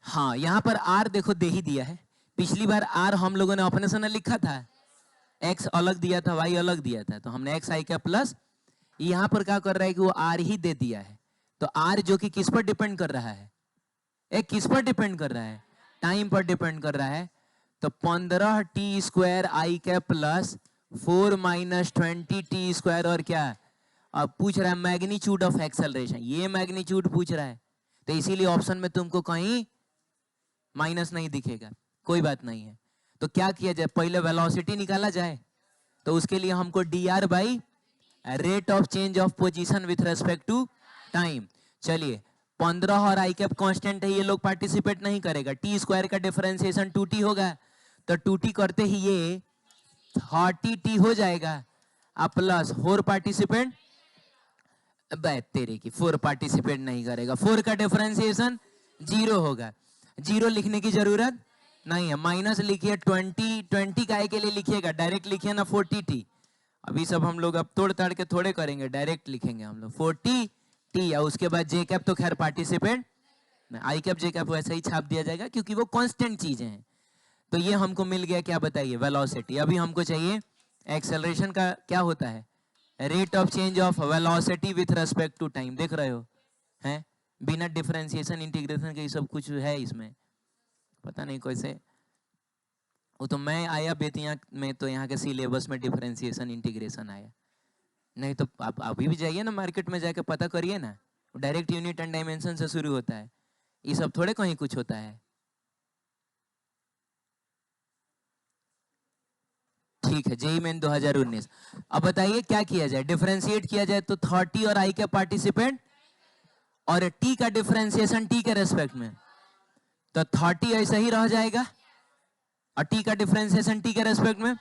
A: हाँ, यहां पर आर देखो दे ही दिया है, पिछली बार आर हम लोगों ने ऑपरेशन लिखा था, एक्स अलग दिया था, वाई अलग दिया था, तो हमने एक्स आई का प्लस, यहां पर क्या कर रहा है कि वो आर ही दे दिया है, तो आर जो कि किस पर डिपेंड कर रहा है, एक किस पर डिपेंड कर रहा है, टाइम पर डिपेंड कर रहा है, तो 15t square I cap plus 4 - 20t square, और क्या अब पूछ रहा है मैग्नीट्यूड ऑफ एक्सेलरेशन, ये मैग्नीट्यूड पूछ रहा है, तो इसीलिए ऑप्शन में तुमको कहीं माइनस नहीं दिखेगा, कोई बात नहीं है। तो क्या किया जाए, पहले वेलोसिटी निकाला जाए, तो उसके लिए हमको dr by rate of change of position with respect to time, चलिए 15 और आई कैप कांस्टेंट है, ये लोग पार्टिसिपेट नहीं करेगा, टी स्क्वायर का डिफरेंशिएशन 2t होगा, तो 2t करते ही ये 30t हो जाएगा, अब प्लस 4 पार्टिसिपेंट, तेरे की 4 पार्टिसिपेट नहीं करेगा, 4 का डिफरेंशिएशन 0 होगा, 0 लिखने की जरूरत नहीं है, माइनस लिखिए, 20 का के लिए लिखिएगा, डायरेक्ट लिखिए ना 40t, अभी सब हम लोग अब तोड़ ताड़ के थोड़े करेंगे, डायरेक्ट लिखेंगे हम लोग 40t, और उसके बाद जे कैप तो खैर पार्टिसिपेट आई कैप जे कैप वैसे ही छाप दिया जाएगा क्योंकि वो कांस्टेंट चीजें हैं। तो ये हमको मिल गया, क्या बताइए, वेलोसिटी। अभी हमको चाहिए एक्सेलरेशन का क्या होता है, rate of change of velocity with respect to time. देख रहे हो हैं, बिना डिफरेंशिएशन इंटीग्रेशन के सब कुछ है इसमें, पता नहीं कैसे। वो तो मैं आया बेतिया में तो यहाँ के सिलेबस में डिफरेंशिएशन इंटीग्रेशन आया, नहीं तो आप अभी भी जाइए ना मार्केट में जाके पता करिए ना, डायरेक्ट यूनिट एंड डायमेंशन से शुरू होता है, ये सब थोड़े कहीं कुछ होता है। ठीक है, जेई मेन 2019। अब बताइए क्या किया जाए, डिफरेंशिएट किया जाए तो 30 और आई के पार्टिसिपेंट और टी का डिफरेंशिएशन टी के रेस्पेक्ट में, तो 30 ऐसा ही रह जाएगा और टी का डिफरेंशिएशन टी के रेस्पेक्ट में,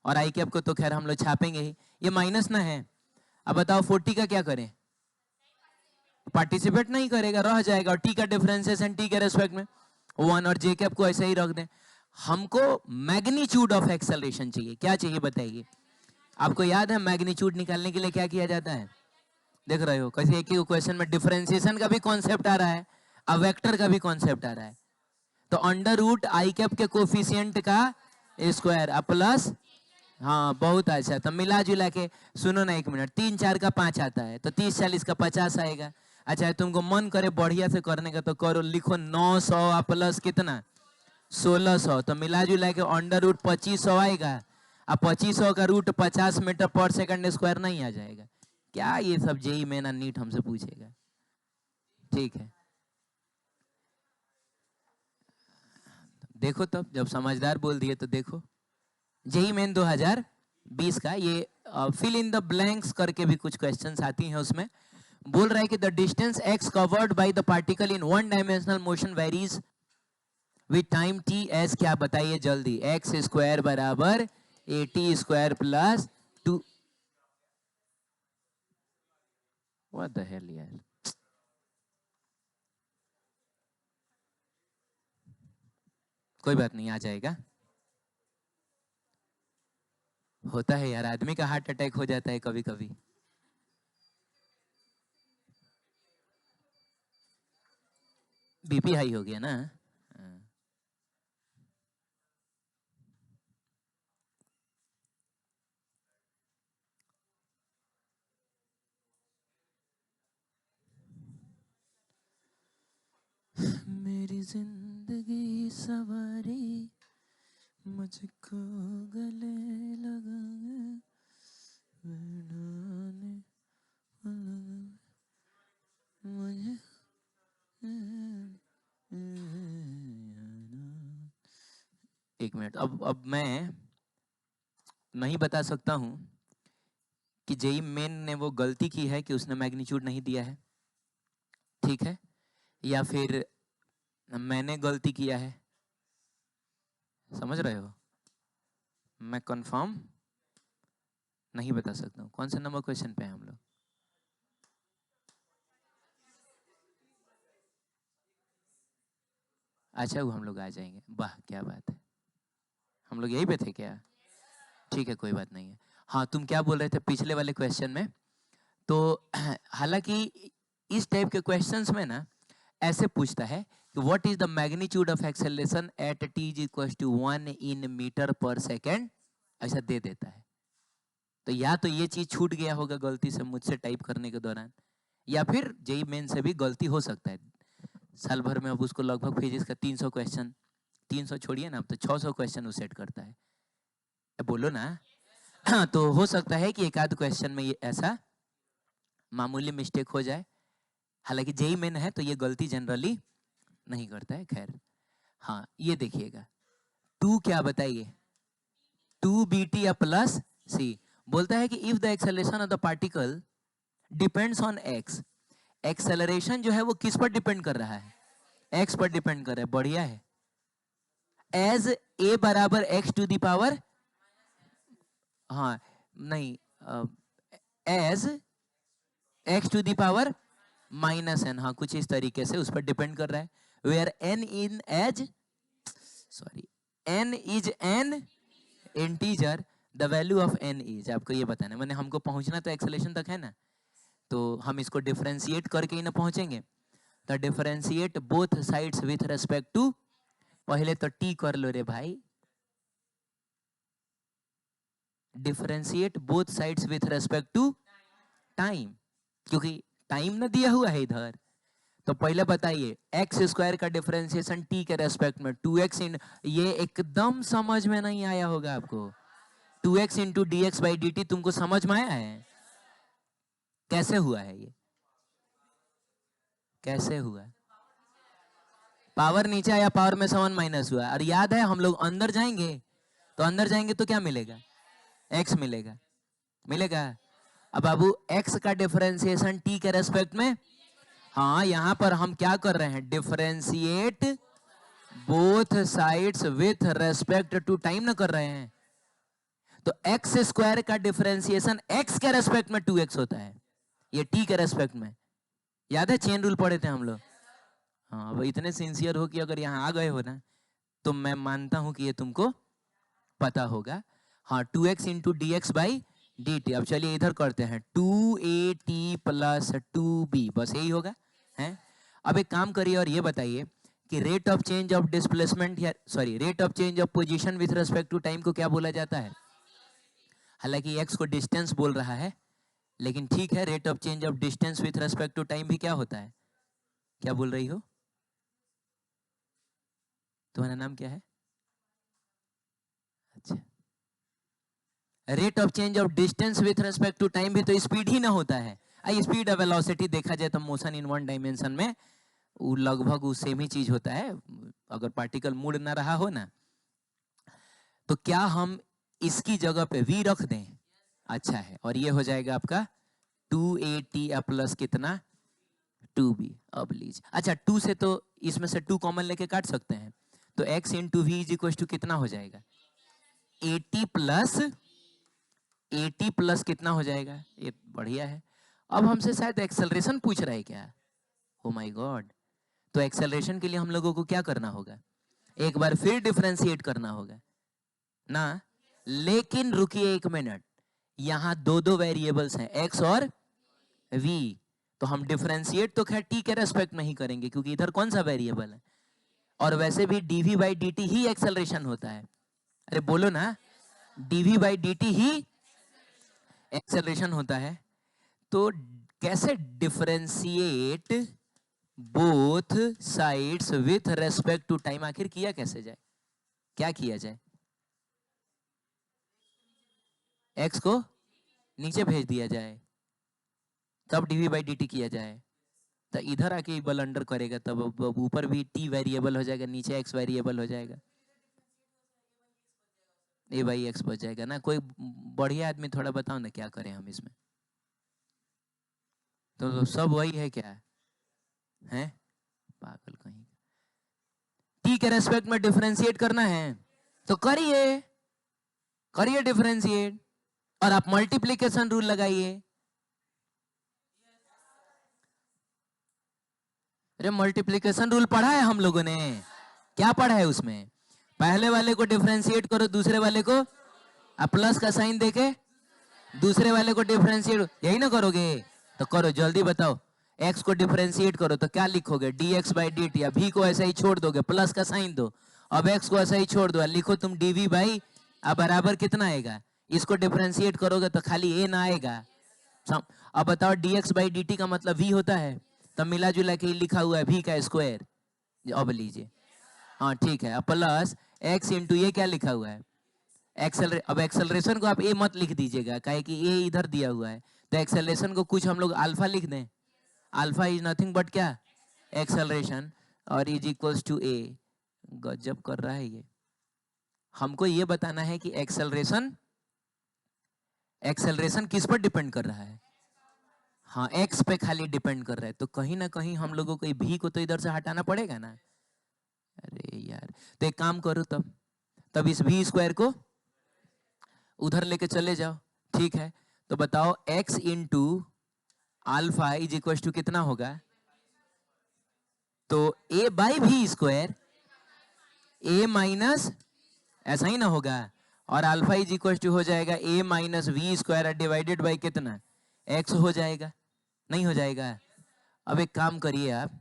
A: और आई कैप को तो खैर हम लोग छापेंगे ही, ये माइनस ना है। अब बताओ 40 का क्या करें, पार्टिसिपेट नहीं करेगा, रह जाएगा, और टी का डिफरेंशिएशन टी के रेस्पेक्ट में 1, और जे कैप को ऐसे ही रख दें। हमको मैग्नीट्यूड ऑफ एक्सेलरेशन चाहिए, क्या चाहिए बताइए। आपको याद है मैग्नीट्यूड निकालने के लिए क्या किया जाता है, देख रहे हो कैसे एक ही क्वेश्चन में डिफरेंशिएशन का भी कॉन्सेप्ट आ रहा है और वेक्टर का भी कॉन्सेप्ट आ रहा है। तो अंडर रूट आई कैप के कोफिशिएंट का स्क्वायर प्लस, हाँ बहुत अच्छा। तो मिला जुला के सुनो ना, 1 मिनट, 3 4 का 5 आता है, तो 30 40 का 50 आएगा। अच्छा तुमको मन करे बढ़िया से करने का तो करो, लिखो 900 प्लस कितना 1600, तो मिला जुला के अंडर रूट 2500 आएगा, अब 2500 का root 50 metre per second square नहीं आ जाएगा क्या। ये सब जेई मेन नीट हमसे पूछेगा, ठीक है। देखो तब जब समझदार बोल दिए तो देखो, जेई मेन 2020 का ये फिल इन द ब्लैंक्स करके भी कुछ क्वेश्चंस आती हैं, उसमें बोल रहा है कि the distance x covered by the particle in one dimensional motion varies with time t S, क्या बताइए जल्दी, एक्स स्क्वायर बराबर A T square plus 2, what the hell यार, कोई बात नहीं आ जाएगा, होता है यार, आदमी का हार्ट अटैक हो जाता है कभी कभी। बीपी हाई हो गया ना, हाँ। मेरी जिंदगी सवारी मुझको गले लगा मुझे, एक मिनट, अब मैं नहीं बता सकता हूं कि जेई मेन ने वो गलती की है कि उसने मैग्नीट्यूड नहीं दिया है, ठीक है, या फिर मैंने गलती किया है, समझ रहे हो, मैं कंफर्म नहीं बता सकता हूँ। कौन से नंबर क्वेश्चन पे हैं हम लोग, अच्छा वो हम लोग आ जाएंगे, वाह क्या बात है, हम लोग यही पे थे क्या, ठीक है कोई बात नहीं है। हाँ तुम क्या बोल रहे थे पिछले वाले क्वेश्चन में, तो हालांकि इस टाइप के क्वेश्चंस में ना ऐसे पूछता है कि what is the magnitude of acceleration at T is equal to 1 in metre per second, ऐसा दे देता है। तो या तो ये चीज छूट गया होगा गलती से मुझसे टाइप करने के दौरान, या फिर जेई मेन से भी गलती हो सकता है। साल भर में अब उसको लगभग फिजिक्स का 300 क्वेश्चन, 300 छोड़िए ना, अब तो 600 क्वेश्चन वो सेट करता है, बोलो ना। तो हो सकता है कि एक आध क्वेश्चन में ये ऐसा मामूली मिस्टेक हो जाए, हालांकि जेई मेन है तो ये गलती जनरली नहीं करता है, खैर। हाँ ये देखिएगा, 2 क्या बताइए, 2 bt या प्लस सी, बोलता है कि if the acceleration of the particle depends on x, acceleration जो है वो किस पर डिपेंड कर रहा है, एक्स पर डिपेंड कर रहा है, बढ़िया है। एज ए बराबर एक्स टू दी पावर, हाँ नहीं, as X to the power minus N, हाँ कुछ इस तरीके से उस पर डिपेंड कर रहा है, where N in as, sorry, N is an integer, the value of N is, आपको ये बताना, मैंने हमको पहुंचना तो एक्सेलरेशन तक है ना, तो हम इसको डिफरेंशिएट करके ही ना पहुंचेंगे, तो differentiate both sides with respect to, पहले तो टी कर लो रे भाई, differentiate both sides with respect to time, क्योंकि टाइम ना दिया हुआ है इधर। तो पहले बताइए एक्स स्क्वायर का डिफरेंशिएशन टी के रेस्पेक्ट में 2x इन, ये एकदम समझ में नहीं आया होगा आपको। 2x into D x by D T तुमको समझ में आया है? कैसे हुआ है ये? कैसे हुआ? पावर नीचे आया, पावर में 7 माइनस हुआ। और याद है हम लोग अंदर जाएंगे, तो अंदर जाएंगे तो क्या मिलेगा? x मिलेगा, मिलेगा। अब बाबू x का डिफरेंशिएशन t के रेस्पेक्ट में, हाँ यहां पर हम क्या कर रहे हैं? Differentiate both sides with respect to time ना कर रहे हैं। तो एक्स स्क्वायर का डिफरेंशिएशन x के रेस्पेक्ट में 2x होता है, ये t के रेस्पेक्ट में। याद है चेन रूल पढ़े थे हम लोग? हाँ, अब इतने सिंसियर हो कि अगर यहाँ आ गए हो ना तो मैं मानता हूं कि ये तुमको पता होगा। हाँ 2x into D x by D T. अब चलिए इधर करते हैं 2at प्लस 2b, बस यही होगा है। अब एक काम करिए और ये बताइए कि rate of change of displacement या sorry rate of change of position with respect to time को क्या बोला जाता है? हालांकि x को डिस्टेंस बोल रहा है, लेकिन ठीक है, rate of change of distance with respect to time भी क्या होता है? क्या बोल रही हो? तुम्हारा नाम क्या है? अच्छा, rate of change of distance with respect to time भी तो स्पीड ही ना होता है। स्पीड और वेलोसिटी देखा जाए तो मोशन इन वन डायमेंशन में वो लगभग वो सेम ही चीज होता है, अगर पार्टिकल मुड़ ना रहा हो ना। तो क्या हम इसकी जगह पे v रख दें? अच्छा है, और ये हो जाएगा आपका 2at प्लस कितना? 2b। अब लीजिए, अच्छा 2 से तो इसमें से 2 कॉमन लेके काट सकते हैं, तो x into V is equal to कितना हो जाएगा? 80 प्लस कितना हो जाएगा? ये बढ़िया है। अब हमसे शायद एक्सेलरेशन पूछ रहा है क्या? ओ माय गॉड, तो एक्सेलरेशन के लिए हम लोगों को क्या करना होगा? एक बार फिर डिफरेंशिएट करना होगा ना। लेकिन रुकिए एक मिनट, यहां दो वेरिएबल्स हैं x और v, तो हम डिफरेंशिएट तो खैर t के रेस्पेक्ट में ही करेंगे क्योंकि इधर कौन सा वेरिएबल है, और वैसे भी dv बाई dt ही एक्सेलरेशन होता है। अरे बोलो ना, dv बाई dt ही एक्सेलरेशन होता है। तो कैसे differentiate both sides with respect to time आखिर किया कैसे जाए? क्या किया जाए? x को नीचे भेज दिया जाए, तब dv बाई dt किया जाए, तो इधर आके बल अंडर करेगा, तब ऊपर भी t वेरिएबल हो जाएगा, नीचे x वेरिएबल हो जाएगा, a बाई x बच जाएगा ना। कोई बढ़िया आदमी थोड़ा बताओ ना क्या करें हम इसमें? तो सब वही है क्या है? पागल कहीं। t के रेस्पेक्ट में डिफरेंशिएट करना है तो करिए, करिए डिफरेंशिएट, और आप मल्टीप्लिकेशन रूल लगाइए। अरे मल्टीप्लिकेशन रूल पढ़ा है हम लोगों ने, क्या पढ़ा है उसमें? पहले वाले को डिफरेंशिएट करो, दूसरे वाले को प्लस का साइन देके दूसरे वाले को डिफरेंशिएट, यही ना करोगे? तो करो जल्दी बताओ, x को डिफरेंशिएट करो तो क्या लिखोगे? dx by D T. v को ऐसा ही छोड़ दोगे, प्लस का साइन दो। अब x को ऐसा ही छोड़ दो, लिखो तुम dv बाई, अब बराबर कितना आएगा? इसको डिफरेंशिएट करोगे तो खाली a ना आएगा। अब बताओ dx बाई डी टी का मतलब v होता है, तब मिला जुला के लिखा हुआ है v का स्क्वायर। अब लीजिए, हाँ ठीक है, प्लस x इंटू ये क्या लिखा हुआ है? अब एक्सेलरेशन को आप ए मत लिख दीजिएगा, काहे कि ए इधर दिया हुआ है, तो एक्सेलरेशन को कुछ हम लोग अल्फा लिख दें। अल्फा इज नथिंग बट क्या? एक्सेलरेशन, और इज इक्वल्स टू ए। गजब कर रहा है ये। हमको ये बताना है कि एक्सेलरेशन एक्सेलरेशन किस पर डिपेंड कर रहा है? हाँ एक्स पे खाली डिपेंड कर रहा है, तो कहीं ना कहीं हम लोगों को भी को तो इधर से हटाना पड़ेगा ना। अरे यार, तो एक काम करो, तब इस भी स्क्वायर को उधर लेके चले जाओ, ठीक है? तो बताओ x into alpha is equal to कितना होगा? तो a by B square, a minus, ऐसा ही ना होगा, और अल्फा इज इक्वल टू हो जाएगा a minus V square divided by कितना? x हो जाएगा, नहीं हो जाएगा? अब एक काम करिए आप,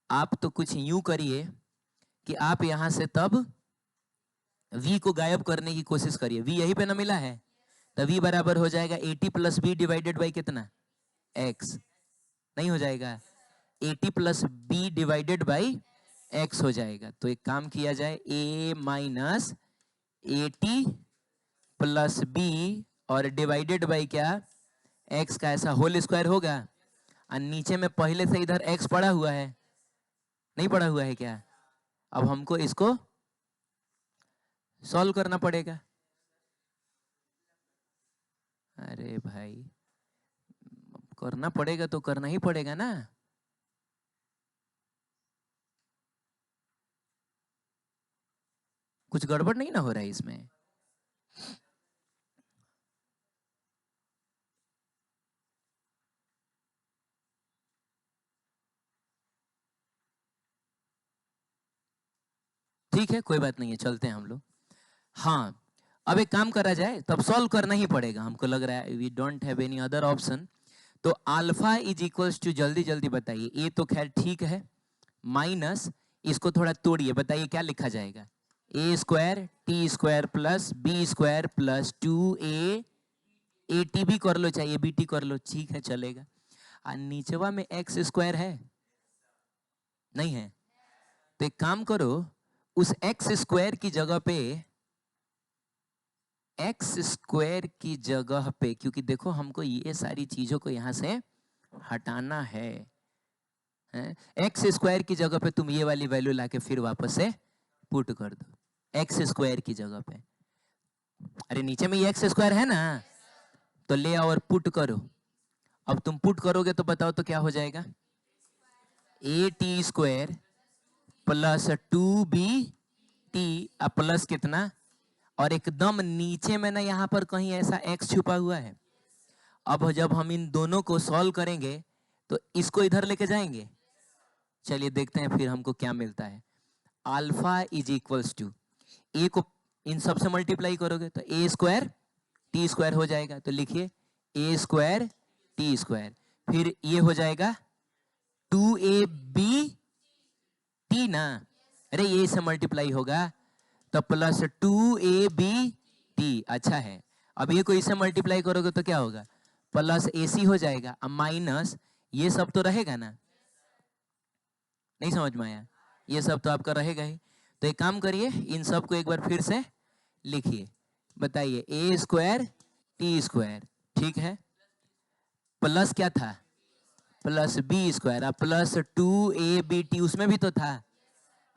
A: आप तो कुछ यूं करिए कि आप यहां से तब v को गायब करने की कोशिश करिए। v यहीं पे ना मिला है, तो v बराबर हो जाएगा 80 प्लस बी डिवाइडेड बाई कितना, x। नहीं हो जाएगा, 80 plus B divided by x हो जाएगा। तो एक काम किया जाए, a माइनस 80 प्लस बी और डिवाइडेड बाई क्या, x का ऐसा होल स्क्वायर होगा। और नीचे में पहले से इधर x पड़ा हुआ है, नहीं पड़ा हुआ है क्या? अब हमको इसको सॉल्व करना पड़ेगा। अरे भाई, करना पड़ेगा तो करना ही पड़ेगा ना। कुछ गड़बड़ नहीं ना हो रहा है इसमें? ठीक है, कोई बात नहीं है, चलते हैं हम लोग। हाँ, अब एक काम करा जाए, तब सॉल्व करना ही पड़ेगा हमको लग रहा है, we don't have any other option. तो अल्फा इज इक्वल्स टू, जल्दी जल्दी बताइए, ये तो खैर ठीक है, माइनस इसको थोड़ा तोड़िए, बताइए क्या लिखा जाएगा, A square T square plus B square plus 2a, A T भी कर लो, चाहिए बी टी कर लो, ठीक है चलेगा। और नीचवा में एक्स स्क्वायर है, नहीं है? तो एक काम करो, उस एक्स स्क्वायर की जगह पे, एक्स स्क्वायर की जगह पे, क्योंकि देखो हमको ये सारी चीजों को यहां से हटाना है, एक्स स्क्वायर की जगह पे तुम ये वाली वैल्यू लाके फिर वापस से पुट कर दो, एक्स स्क्वायर की जगह पे। अरे नीचे में ये एक्स स्क्वायर है ना, तो ले आओ और पुट करो। अब तुम पुट करोगे तो बताओ तो क्या हो जाएगा, A T square plus 2b t plus कितना, और एकदम नीचे में ना यहाँ पर कहीं ऐसा x छुपा हुआ है। अब जब हम इन दोनों को सॉल्व करेंगे तो इसको इधर लेके जाएंगे। चलिए देखते हैं फिर हमको क्या मिलता है। अल्फा इज इक्वल्स टू, ए को इन सब से मल्टीप्लाई करोगे तो ए स्क्वायर टी स्क्वायर हो जाएगा, तो लिखिए ए स्क्वायर टी स्क्वायर, फिर ये हो जाएगा 2ab टी ना, अरे ये से मल्टीप्लाई होगा तो प्लस 2ab t, अच्छा है। अब ये को इससे मल्टीप्लाई करोगे तो क्या होगा, प्लस ac हो जाएगा, अब माइनस ये सब तो रहेगा ना, नहीं समझ में आया, ये सब तो आपका रहेगा ही। तो एक काम करिए, इन सब को एक बार फिर से लिखिए, बताइए ए स्क्वायर टी स्क्वायर, ठीक है, प्लस क्या था, plus B square, plus 2ab t उसमें भी तो था।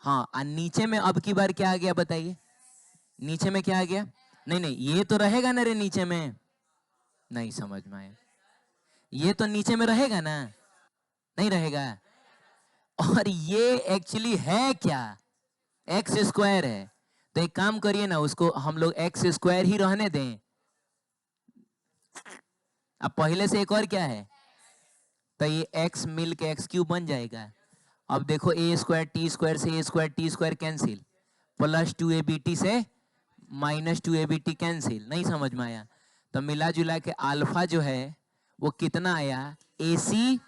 A: हाँ, और नीचे में अब की बार क्या आ गया बताइए, नीचे में क्या आ गया, नहीं नहीं ये तो रहेगा ना रे नीचे में, नहीं समझ में आया, ये तो नीचे में रहेगा ना, नहीं रहेगा। और ये एक्चुअली है क्या, एक्स स्क्वायर है, तो एक काम करिए ना, उसको हम लोग एक्स स्क्वायर ही रहने दें। अब पहले से एक और क्या है, तो ये एक्स मिल के एक्स क्यूब बन जाएगा। अब देखो ए स्क्वायर टी स्क्वायर से A square T square cancel, plus 2ab t से माइनस 2ab t कैंसिल, नहीं समझ में आया। तो मिला जुला के अल्फा जो है वो कितना आया, ac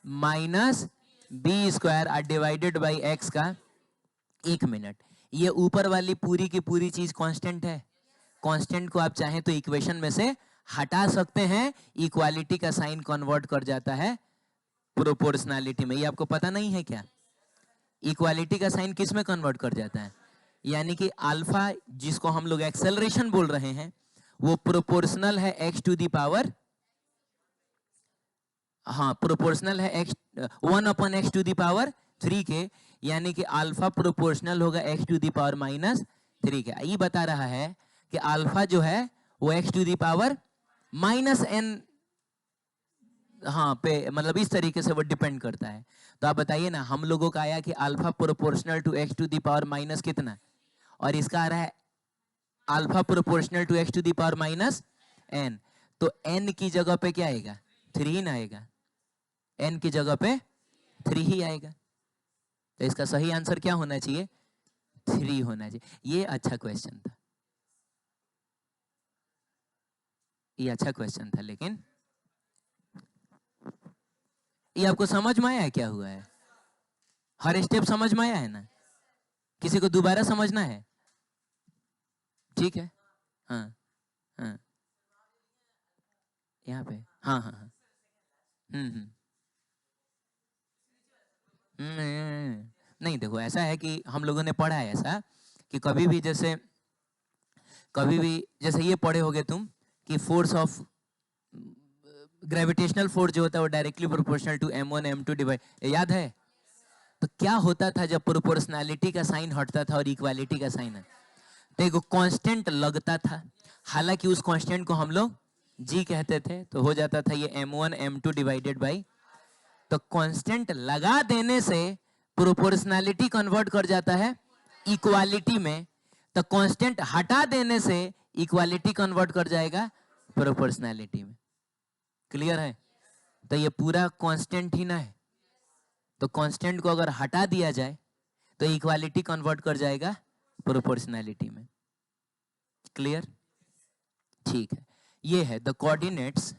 A: minus B square divided by X का, एक मिनट, ये ऊपर वाली पूरी की पूरी चीज कांस्टेंट है, कांस्टेंट को आप चाहें तो इक्वेशन में से हटा सकते हैं, इक्वालिटी का साइन कन्वर्ट कर जाता है प्रोपोर्शनैलिटी में, ये आपको पता नहीं है क्या, इक्वालिटी का साइन किस में कन्वर्ट कर जाता है, यानी कि अल्फा जिसको हम लोग एक्सेलरेशन बोल रहे हैं वो प्रोपोर्शनल है x टू दी पावर, हाँ प्रोपोर्शनल है x 1/x to the power 3 के, यानी कि अल्फा प्रोपोर्शनल होगा x टू दी पावर -3 के। ये बता रहा है कि अल्फा जो है वो x to the power -n, हाँ पे, मतलब इस तरीके से वो डिपेंड करता है। तो आप बताइए ना, हम लोगों का आया कि alpha proportional to x to the power minus कितना, और इसका आ रहा है alpha proportional to x to the power -n, तो n की जगह पे क्या आएगा, 3 ना आएगा, n की जगह पे 3 ही आएगा। तो इसका सही आंसर क्या होना चाहिए, 3 होना चाहिए। ये अच्छा क्वेश्चन था, ये अच्छा क्वेश्चन था, लेकिन ये आपको समझ में आया क्या हुआ है, हर स्टेप समझ में आया है ना? किसी को दोबारा समझना है? ठीक है, हाँ हाँ, यहाँ पे हाँ हाँ हाँ, हम्म। नहीं देखो, ऐसा है कि हम लोगों ने पढ़ा है ऐसा कि कभी भी जैसे ये पढ़े होगे तुम कि फोर्स ऑफ ग्रेविटेशनल फोर्स जो होता है वो directly proportional to m1 m2 divide, याद है? तो क्या होता था जब प्रोपोर्शनैलिटी का साइन हटता था और इक्वालिटी का साइन है, तो एक कांस्टेंट लगता था, हालांकि उस कांस्टेंट को हम लोग g कहते थे, तो हो जाता था ये m1 m2 डिवाइडेड बाई, तो कांस्टेंट लगा देने से प्रोपोर्शनैलिटी कन्वर्ट कर जाता है इक्वालिटी में, तो कांस्टेंट हटा देने से इक्वालिटी कन्वर्ट कर जाएगा प्रोपोर्शनैलिटी में। क्लियर है? तो ये पूरा कांस्टेंट ही ना है, तो कांस्टेंट को अगर हटा दिया जाए तो इक्वालिटी कन्वर्ट कर जाएगा प्रोपोर्शनैलिटी में। क्लियर? ठीक है, ये है the coordinates,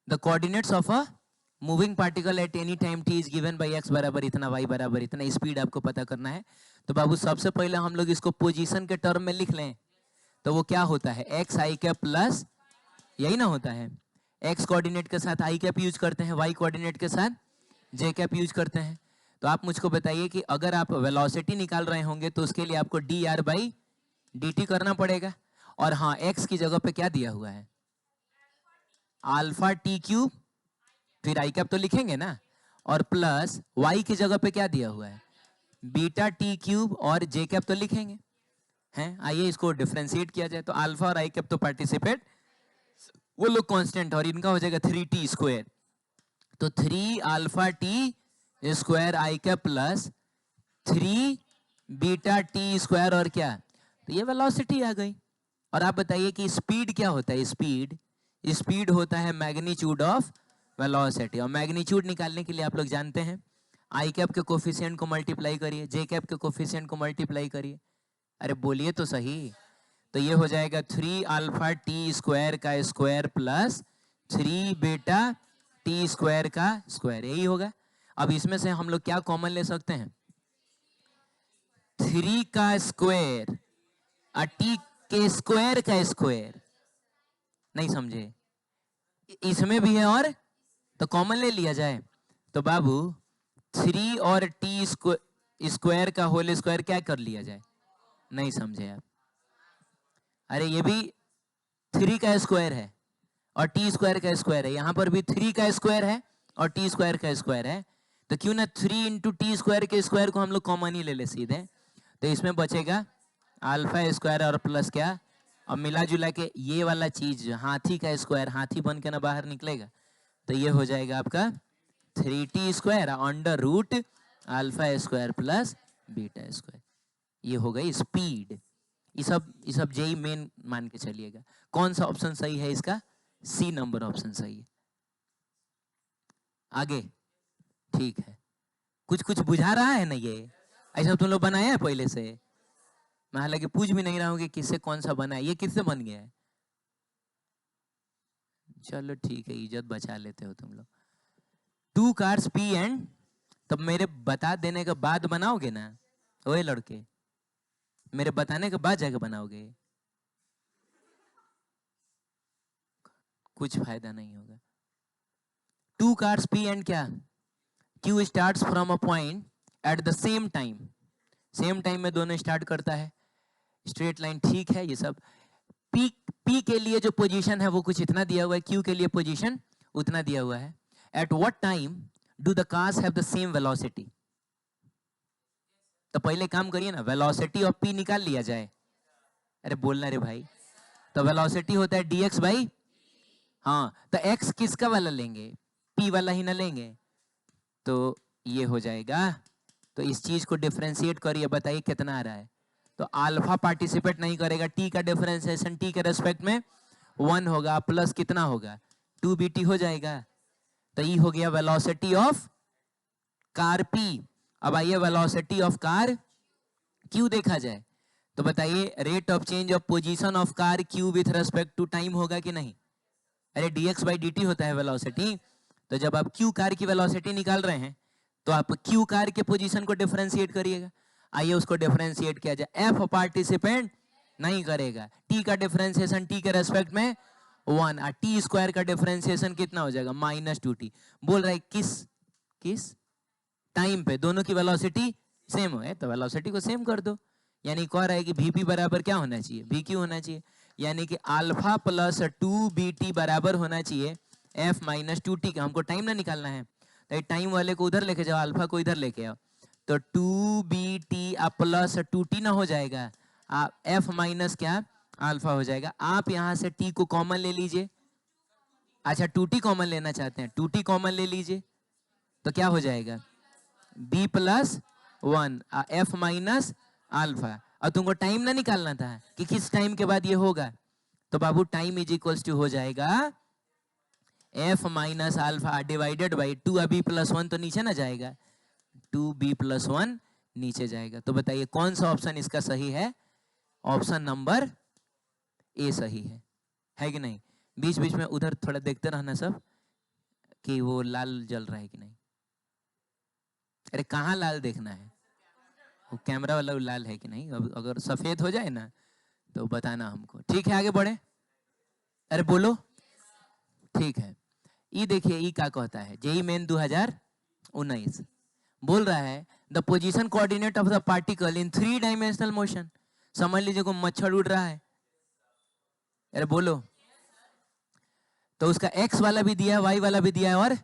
A: the coordinates of a moving particle at any time t is given by x बराबर इतना, y बराबर इतना, स्पीड आपको पता करना है। तो बाबू सबसे पहले हम लोग इसको पोजीशन के टर्म में लिख लें, तो वो क्या होता है x i कैप प्लस, यही ना होता है, x कोऑर्डिनेट के साथ i कैप यूज करते हैं, y कोऑर्डिनेट के साथ j कैप यूज करते हैं। तो आप मुझको बताइए कि अगर आप वेलोसिटी निकाल रहे होंगे तो उसके लिए आपको dr बाई dt करना पड़ेगा, और हाँ x की जगह पे क्या दिया हुआ है, अल्फा टी क्यूब, फिर आई कैप तो लिखेंगे ना, और प्लस y की जगह पे क्या दिया हुआ है, बीटा टी क्यूब, और जे कैप तो लिखेंगे हैं। आइए इसको डिफरेंशिएट किया जाए, तो अल्फा और आई कैप तो पार्टिसिपेट, वो लोग कांस्टेंट, और इनका हो जाएगा 3t स्क्वायर, तो 3 alpha T square I cap plus 3 beta T square, और क्या, तो ये वेलोसिटी आ गई। और आप बताइए कि स्पीड क्या होता है, स्पीड होता है मैग्नीट्यूड ऑफ वेलोसिटी, और मैग्नीट्यूड निकालने के लिए आप लोग जानते हैं आई कैप के कोफिशिएंट को मल्टीप्लाई करिए, जे कैप के कोफिशिएंट को मल्टीप्लाई करिए, अरे बोलिए तो सही, तो ये हो जाएगा 3 अल्फा टी स्क्वायर का square plus 3 beta T square का स्क्वायर, यही होगा। अब इसमें से हम लोग क्या कॉमन ले सकते हैं, 3 का स्क्वायर और टी के स्क्वायर का स्क्वायर, नहीं समझे, इसमें भी है और, तो कॉमन ले लिया जाए, तो बाबू 3 और टी स्क्वायर का होल स्क्वायर क्या कर लिया जाए, नहीं समझे आप, अरे ये भी 3 का स्क्वायर है और टी स्क्वायर का स्क्वायर है, यहां पर भी 3 का स्क्वायर है और टी स्क्वायर का स्क्वायर है, तो क्यों ना 3 इंटू टी स्क्वायर के स्क्वायर को हम लोग कॉमन ही ले ले सीधे, तो इसमें बचेगा अल्फा स्क्वायर और प्लस क्या, और मिला जुला के ये वाला चीज हाथी का स्क्वायर हाथी बन के ना बाहर निकलेगा, तो ये हो जाएगा आपका 3t square under root alpha square plus beta square, ये हो गई स्पीड। ये सब जेई मेन मान के चलिएगा। कौन सा ऑप्शन सही है इसका, सी नंबर ऑप्शन सही है। आगे ठीक है, कुछ कुछ बुझा रहा है ना, ये ऐसा तुम लोग बनाया है पहले से, मैं हालांकि पूछ भी नहीं रहा हूँ कि किससे कौन सा बना है, ये किससे बन गया है, चलो ठीक है, इज्जत बचा लेते हो तुम लोग। 2 कार्स पी एंड, तब मेरे बता देने के बाद बनाओगे ना, ओए लड़के, मेरे बताने के बाद जाके बनाओगे, कुछ फायदा नहीं होगा। 2 कार्स पी एंड क्या, Q starts from a point at the same time, same time में दोनों स्टार्ट करता है, स्ट्रेट लाइन, ठीक है ये सब। पी के लिए जो पोजीशन है वो कुछ इतना दिया हुआ है, क्यू के लिए पोजीशन उतना दिया हुआ है। At what time do the cars have the same velocity, तो पहले काम करिए ना, वेलोसिटी ऑफ पी निकाल लिया जाए, अरे बोलना रे भाई, तो वेलोसिटी होता है dx बाई, हाँ तो x किसका वाला लेंगे, p वाला ही ना लेंगे, तो ये हो जाएगा, तो इस चीज को डिफरेंशिएट करिए, बताइए कितना आ रहा है, तो अल्फा पार्टिसिपेट नहीं करेगा, t का डिफरेंशिएशन t के रेस्पेक्ट में 1 होगा, प्लस कितना होगा 2bt हो जाएगा, तो ये हो गया वेलोसिटी ऑफ कार p। अब आइए वेलोसिटी ऑफ कार q देखा जाए, तो बताइए rate of change of position of car q with respect to time होगा कि नहीं, अरे dx बाई dt होता है वेलोसिटी, तो जब आप क्यू कार की वेलोसिटी निकाल रहे हैं तो आप क्यू कार के पोजीशन को डिफरेंशिएट करिएगा। आइए उसको डिफरेंशिएट किया जाए। एफ पार्टिसिपेंट नहीं करेगा, टी का डिफरेंशिएशन टी के रेस्पेक्ट में 1 और टी स्क्वायर का डिफरेंशिएशन कितना हो जाएगा -2t। बोल रहा है किस टाइम पे दोनों की वेलोसिटी सेम है तो वेलोसिटी को सेम कर दो। यानी कह रहा है कि vp बराबर क्या होना चाहिए, vq होना चाहिए। यानी कि अल्फा प्लस 2bt बराबर होना चाहिए f माइनस 2t का। हमको टाइम ना निकालना है तो टाइम वाले को उधर लेके जाओ, अल्फा को इधर लेके आओ, तो 2bt प्लस 2t ना हो जाएगा, f माइनस क्या अल्फा हो जाएगा। आप यहां से t को कॉमन ले लीजिए। अच्छा 2t कॉमन लेना चाहते हैं, 2t कॉमन ले लीजिए तो क्या हो जाएगा b plus 1 f minus alpha. और तुमको टाइम ना निकालना था कि किस टाइम के बाद ये होगा, तो बाबू टाइम इज इक्वल्स टू हो जाएगा f minus alpha divided by 2b plus 1 तो नीचे ना जाएगा, 2b प्लस 1 नीचे जाएगा। तो बताइए कौन सा ऑप्शन इसका सही है? ऑप्शन नंबर ए सही है कि नहीं? बीच बीच में उधर थोड़ा देखते रहना सब कि वो लाल जल रहा है कि नहीं। अरे कहाँ लाल देखना है, वो कैमरा वाला लाल है कि नहीं। अगर सफेद हो जाए ना तो बताना हमको, ठीक है? आगे बढ़े। अरे बोलो, ठीक है। ये देखिए ये क्या कहता है, जेई मेन 2019 बोल रहा है the position coordinate of the particle in 3 dimensional motion. समझ लीजिए को मच्छर उड़ रहा है, अरे बोलो, तो उसका x वाला भी दिया है, y वाला भी दिया है, और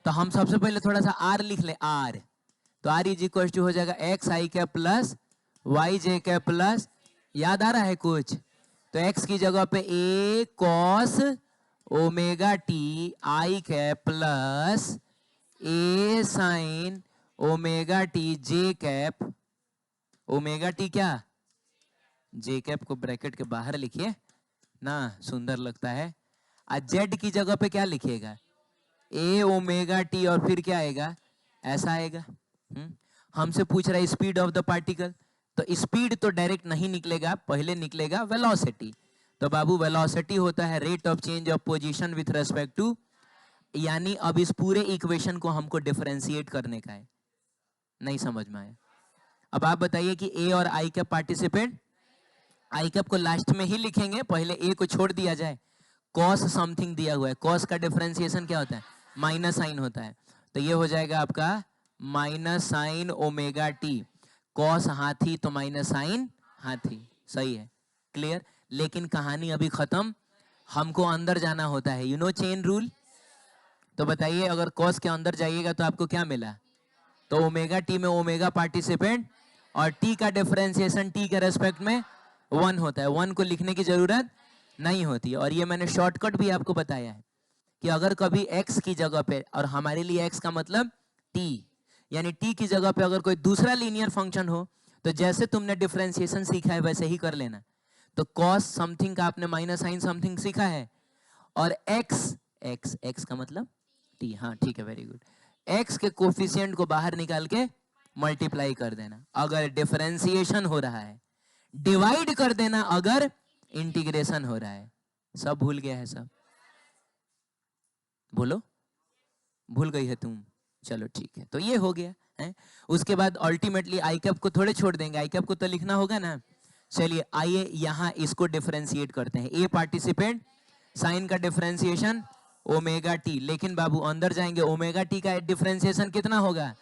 A: तो हम सबसे पहले थोड़ा सा r लिख ले, r तो r इज इक्वल टू हो जाएगा एक्स आई कैप प्लस वाई जे कैप प्लस, याद आ रहा है कुछ? तो x की जगह पे a cos omega T I cap plus a sine omega T J cap, omega T क्या जे कैप को ब्रैकेट के बाहर लिखिए ना, सुंदर लगता है। जेड की जगह पे क्या लिखिएगा, ए ओमेगा टी, और फिर क्या आएगा, ऐसा आएगा। हमसे पूछ रहा है स्पीड ऑफ द पार्टिकल, तो स्पीड तो डायरेक्ट नहीं निकलेगा, पहले निकलेगा वेलोसिटी। तो बाबू वेलोसिटी होता है rate of change of position with respect to, यानी अब इस पूरे इक्वेशन को हमको डिफरेंशिएट करने का है। नहीं समझ में आया? अब आप बताइए कि ए और आई कैप पार्टिसिपेंट, आई कैप को लास्ट में ही लिखेंगे, पहले ए को छोड़ दिया जाए। कॉस समथिंग दिया हुआ है, कॉस का डिफरेंशिएशन क्या होता है, माइनस साइन होता है, तो ये हो जाएगा आपका minus sine omega T. Cos हाथी तो माइनस साइन हाथी, सही है, क्लियर। लेकिन कहानी अभी खत्म, हमको अंदर जाना होता है, यू नो चेन रूल। तो बताइए अगर कॉस के अंदर जाइएगा तो आपको क्या मिला, तो ओमेगा टी में ओमेगा पार्टिसिपेंट और टी का डिफरेंशिएशन टी के रेस्पेक्ट में 1 होता है, 1 को लिखने की जरूरत नहीं होती। और ये मैंने शॉर्टकट भी आपको बताया है कि अगर कभी x की जगह पे, और हमारे लिए x का मतलब t, यानी t की जगह पे अगर कोई दूसरा लीनियर फंक्शन हो तो जैसे तुमने डिफरेंशिएशन सीखा है वैसे ही कर लेना। तो cos समथिंग का आपने माइनस साइन समथिंग सीखा है, और x का मतलब t, हाँ ठीक है, वेरी गुड। x के कोफिशिएंट को बाहर निकाल के मल्टीप्लाई कर देना अगर डिफरेंशिएशन हो रहा है, डिवाइड कर देना अगर इंटीग्रेशन हो रहा है। सब भूल गया है सब? बोलो, भूल गई है तुम? चलो ठीक है, तो ये हो गया है। उसके बाद अल्टीमेटली आई कैप को थोड़े छोड़ देंगे, आई कैप को तो लिखना होगा ना। चलिए आइए यहाँ इसको डिफरेंशिएट करते हैं। ए पार्टिसिपेंट, साइन का डिफरेंशिएशन ओमेगा टी, लेकिन बाबू अंदर जाएंगे, ओमेगा टी का डिफरेंशिएशन कितना होगा,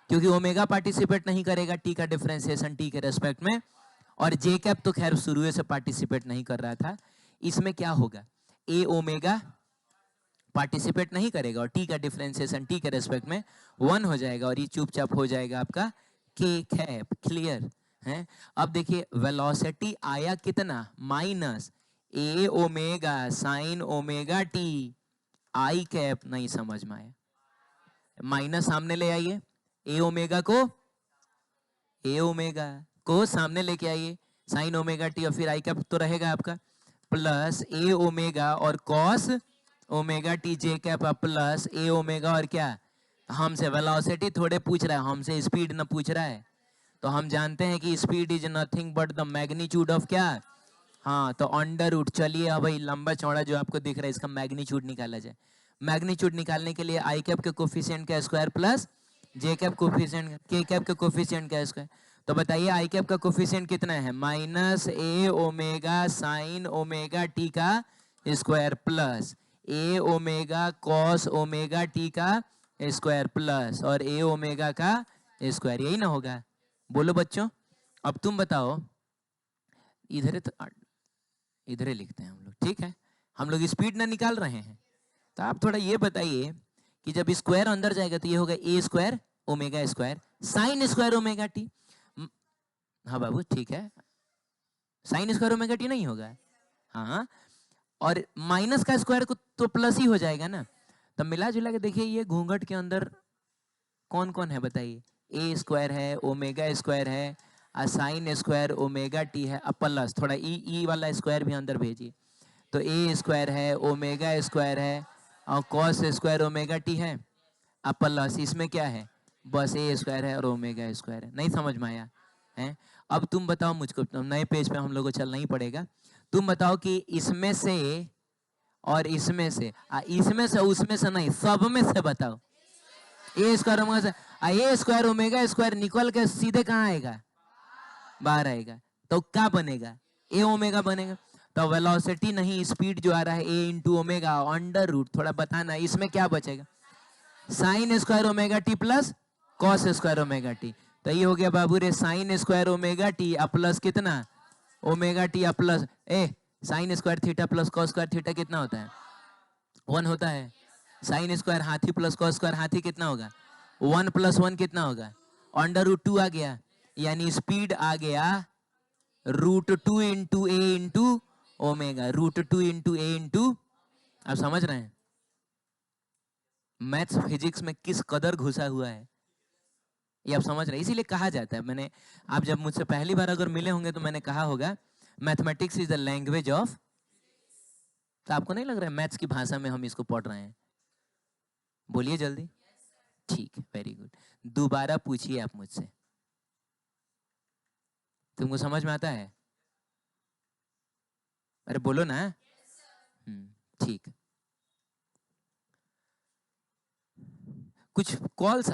A: क्योंकि ओमेगा पार्टिसिपेट नहीं करेगा टी का डिफरेंशिएशन टी के रेस्पेक्ट में, और जे कैप तो खैर शुरू से पार्टिसिपेट नहीं कर रहा था। इसमें क्या होगा, ए ओमेगा पार्टिसिपेट नहीं करेगा और टी का डिफरेंशिएशन टी के रेस्पेक्ट में 1 हो जाएगा, और ये चुपचाप हो जाएगा आपका के कैप, क्लियर है। अब देखिए वेलोसिटी आया कितना, minus A omega sine omega T I cap, नहीं समझ में आया, माइनस सामने ले आइए, ए ओमेगा को सामने लेके आइए, साइन ओमेगा टी, और फिर आई कैप तो रहेगा आपका प्लस ए ओमेगा और कॉस ओमेगा टी जे कैप प्लस ए ओमेगा, और क्या हमसे वेलोसिटी थोड़े पूछ रहा है, हमसे स्पीड न पूछ रहा है। तो हम जानते हैं कि speed is nothing but the magnitude of क्या, हाँ, तो अंडर रूट। चलिए अब भाई लंबा चौड़ा जो आपको दिख रहा है इसका मैग्नीट्यूड निकाला जाए। मैग्नीट्यूड निकालने के लिए आई कैप के कोफिशिएंट का स्क्वायर प्लस जे कैप कोफिशिएंट के कैप के कोफिशिएंट का स्क्वायर। तो बताइए आई कैप का कोफिशिएंट कितना है? माइनस ए ओमेगा साइन ओमेगा टी का स्क्वायर प्लस ए ओमेगा कॉस ओमेगा टी का स्क्वायर प्लस और ए ओमेगा का स्क्वायर, यही ना होगा? बोलो बच्चों, अब तुम बताओ। इधर इधर लिखते हैं हम लोग, ठीक है? हम लोग स्पीड ना निकाल रहे हैं, तो आप थोड़ा ये बताइए कि जब स्क्वायर अंदर जाएगा तो ये होगा A square omega square sine square omega T. हाँ बाबू ठीक है, साइन स्क्वायर ओमेगा टी नहीं होगा? हाँ, और माइनस का स्क्वायर को तो प्लस ही हो जाएगा ना। तो मिला जुला के देखिए ये घूंघट के अंदर कौन कौन है बताइए? ए स्क्वायर है, ओमेगा स्क्वायर है, साइन स्क्वायर ओमेगा टी है, अब प्लस थोड़ा ई वाला स्क्वायर भी अंदर भेजिए। तो ए स्क्वायर है, ओमेगा स्क्वायर है और कॉस स्क्वायर ओमेगा टी है, अब प्लस इसमें क्या है? बस ए स्क्वायर है और ओमेगा स्क्वायर है। नहीं समझ में आया है? अब तुम बताओ मुझको, नए पेज पे हम लोग को चलना ही पड़ेगा। तुम बताओ कि इसमें से और इसमें से उसमें से नहीं, सब में से बताओ। ए स्क्वायर ओमेगा से ए स्क्वायर ओमेगा स्क्वायर निकल के सीधे कहाँ आएगा? बाहर आएगा। तो क्या बनेगा? ए ओमेगा बनेगा। तो वेलोसिटी नहीं, स्पीड जो आ रहा है A into omega under root, थोड़ा बताना इसमें क्या बचेगा? Sine square omega T plus cos square omega T. तो ये हो गया बाबू रे sine square omega T plus कितना? Omega T plus sine square theta plus cos square theta कितना होता है? 1 होता है। साइन स्क्वायर हाथी प्लस कॉस स्क्वायर हाथी कितना होगा? 1 + 1 कितना होगा? अंडर रूट 2 आ गया, यानी स्पीड आ गया √2 इंटू ए इंटू ओमेगा, √2 इंटू ए इंटू। आप समझ रहे हैं मैथ्स फिजिक्स में किस कदर घुसा हुआ है, ये आप समझ रहे हैं? इसीलिए कहा जाता है, मैंने, आप जब मुझसे पहली बार अगर मिले होंगे तो मैंने कहा होगा mathematics is the language of. तो आपको नहीं लग रहा है मैथ्स की भाषा में हम इसको पढ़ रहे हैं? बोलिए जल्दी। ठीक है, वेरी गुड। दोबारा पूछिए आप मुझसे, तुमको समझ में आता है? अरे बोलो ना। ठीक। कुछ कॉल्स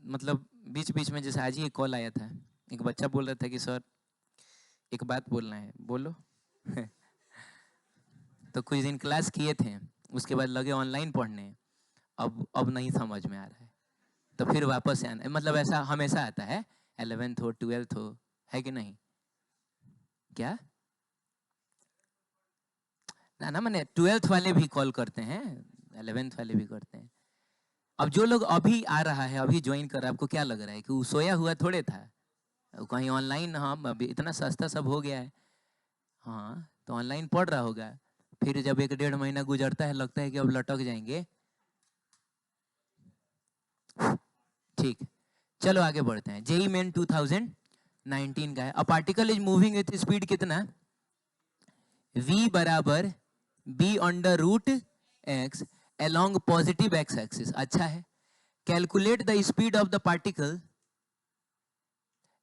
A: मतलब बीच बीच में, जैसे आज ही एक कॉल आया था, एक बच्चा बोल रहा था कि सर एक बात बोलना है। बोलो। तो कुछ दिन क्लास किए थे, उसके बाद लगे ऑनलाइन पढ़ने, अब नहीं समझ में आ रहा है, तो फिर वापस से आना। मतलब ऐसा हमेशा आता है, 11th हो 12th हो, है कि नहीं? क्या ना मैंने 12th वाले भी कॉल करते हैं, 11th वाले भी करते हैं। अब जो लोग अभी आ रहा है, अभी ज्वाइन कर रहा है, आपको क्या लग रहा है कि वो सोया हुआ थोड़े था कहीं ऑनलाइन? हाँ, अभी इतना सस्ता सब हो गया है। हाँ, तो ऑनलाइन पढ़ रहा होगा, फिर जब 1-1.5 महीना गुजरता है लगता है कि अब लटक जाएंगे। ठीक, चलो आगे बढ़ते हैं। जेई मेन 2019 का है। A particle is moving with speed कितना? v बराबर b under root x along positive x axis. अच्छा है। Calculate the speed of the particle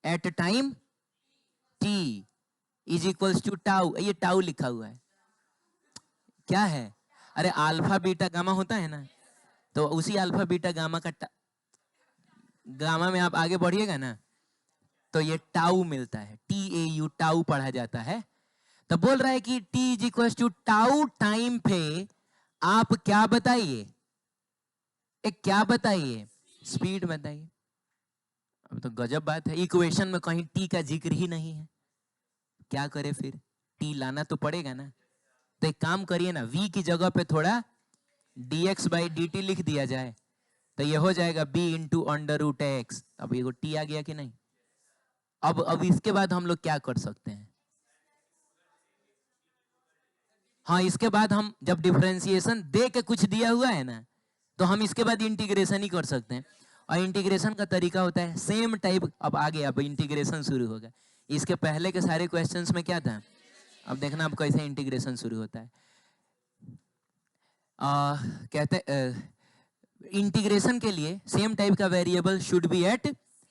A: at time t is equals to tau. ये टाउ लिखा हुआ है, क्या है? अरे अल्फा बीटा गामा होता है ना, तो उसी अल्फा बीटा गामा का गामा में आप आगे बढ़िएगा ना तो ये टाउ मिलता है, TAU, टाउ पढ़ा जाता है। तो बोल रहा है कि t is equal to tau time पे आप क्या बताइए? क्या बताइए? स्पीड बताइए। अब तो गजब बात है, इक्वेशन में कहीं t का जिक्र ही नहीं है, क्या करे फिर? t लाना तो पड़ेगा ना। तो एक काम करिए ना, v की जगह पे थोड़ा dx/dt लिख दिया जाए, तो ये हो जाएगा b into under root x. अब ये t आ गया कि नहीं? अब इसके बाद हम लोग क्या कर सकते हैं? हाँ, इसके बाद हम जब डिफरेंशिएशन दे के कुछ दिया हुआ है ना, तो हम इसके बाद इंटीग्रेशन ही कर सकते हैं। और इंटीग्रेशन का तरीका होता है सेम टाइप। अब आगे अब इंटीग्रेशन शुरू होगा। इसके पहले के सारे क्वेश्चंस में क्या था, अब देखना अब कैसे इंटीग्रेशन शुरू होता है। कहते इंटीग्रेशन के लिए सेम टाइप का variable should be at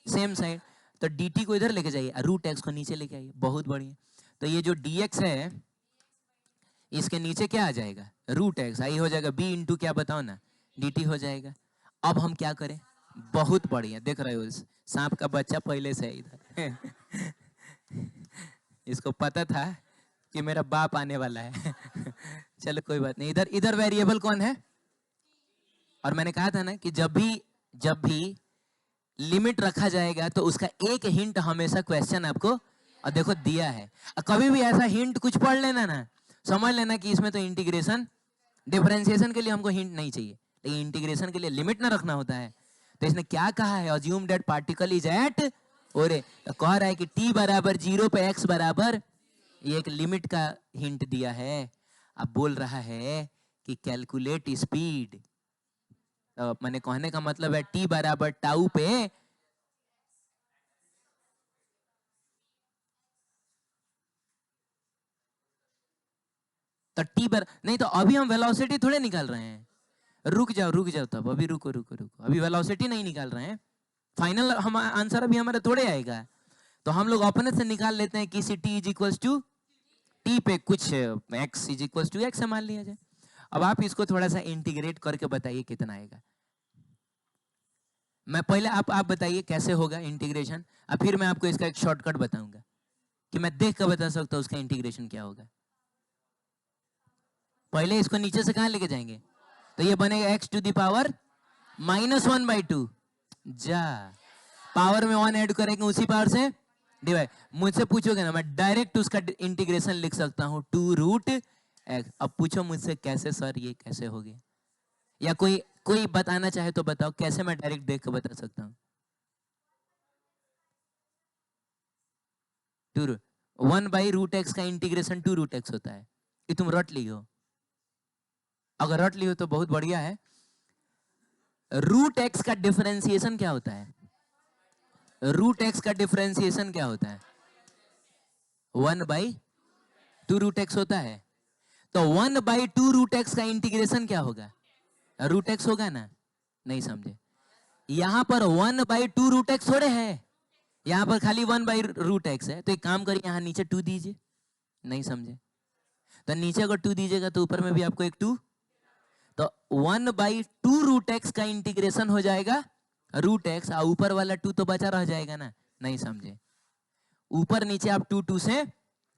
A: same side. तो dt को इधर लेके जाइए, रूट एक्स को नीचे लेके आइए, बहुत बढ़िया। तो ये जो dx है इसके नीचे क्या आ जाएगा? Root x. आई हो जाएगा b इंटू क्या बताओ ना? dt हो जाएगा। अब हम क्या करें? बहुत बढ़िया, देख रहे हो सांप का बच्चा पहले से है इधर। इसको पता था कि मेरा बाप आने वाला है। चलो कोई बात नहीं। इधर इधर वेरिएबल कौन है? और मैंने कहा था ना कि जब भी लिमिट रखा जाएगा तो उसका एक हिंट हमेशा क्वेश्चन आपको, और देखो दिया है, कभी भी ऐसा हिंट कुछ पढ़ लेना ना, समझ लेना कि इसमें तो इंटीग्रेशन, डिफरेंशिएशन के लिए हमको हिंट नहीं चाहिए, लेकिन इंटीग्रेशन के लिए लिमिट ना रखना होता है। तो इसने क्या कहा है? Assume that particle is at ore, तो कह रहा है कि t बराबर 0 पे x बराबर, ये एक लिमिट का हिंट दिया है। अब बोल रहा है कि कैलकुलेट स्पीड। तो मैंने कहने का मतलब है t बराबर टाउ पे, तो t बर नहीं, तो अभी हम वेलोसिटी थोड़े निकाल रहे हैं। रुक जाओ तब, अभी रुको रुको रुको, अभी वेलोसिटी नहीं निकाल रहे हैं। फाइनल हम आंसर अभी हमारा थोड़े आएगा। तो हम लोग अपने से निकाल लेते हैं किसी t is equal to t पे कुछ x is equal to x मान लिया जाए। अब आप इसको थोड़ा सा इंटीग्रेट करके बताइए कितना आएगा। मैं पहले आप बताइए कैसे होगा इंटीग्रेशन, और फिर मैं आपको इसका एक शॉर्टकट बताऊंगा कि मैं देख कर बता सकता हूं उसका इंटीग्रेशन क्या होगा। पहले इसको नीचे से कहां लेके जाएंगे? तो ये बनेगा x टू द पावर -1/2। जा, पावर में 1 ऐड करेंगे, उसी पावर से डिवाइड। मुझसे पूछोगे ना, मैं डायरेक्ट उसका इंटीग्रेशन लिख सकता हूं 2√x। अब पूछो मुझसे कैसे सर ये कैसे हो गया, या कोई कोई बताना चाहे तो बताओ कैसे मैं डायरेक्ट देख के बता सकता हूं। 1/√x का इंटीग्रेशन 2√x होता है। ये तुम रट ली हो? अगर रट ली हो तो बहुत बढ़िया है। √x का डिफरेंशिएशन क्या होता है? √x का डिफरेंशिएशन क्या होता है? 1/2√x होता है। तो 1/2√x का इंटीग्रेशन क्या होगा? √x होगा ना? नहीं समझे? यहां पर 1/2√x थोड़े है, यहां पर खाली 1/√x है। तो एक काम करिए, यहां नीचे 2 दीजिए। नहीं समझे? तो नीचे अगर 2 दीजिएगा तो ऊपर में भी आपको एक 2, तो 1/2√x का इंटीग्रेशन हो जाएगा √x, और ऊपर वाला 2 तो बचा रह जाएगा ना। नहीं समझे? ऊपर नीचे आप 2 से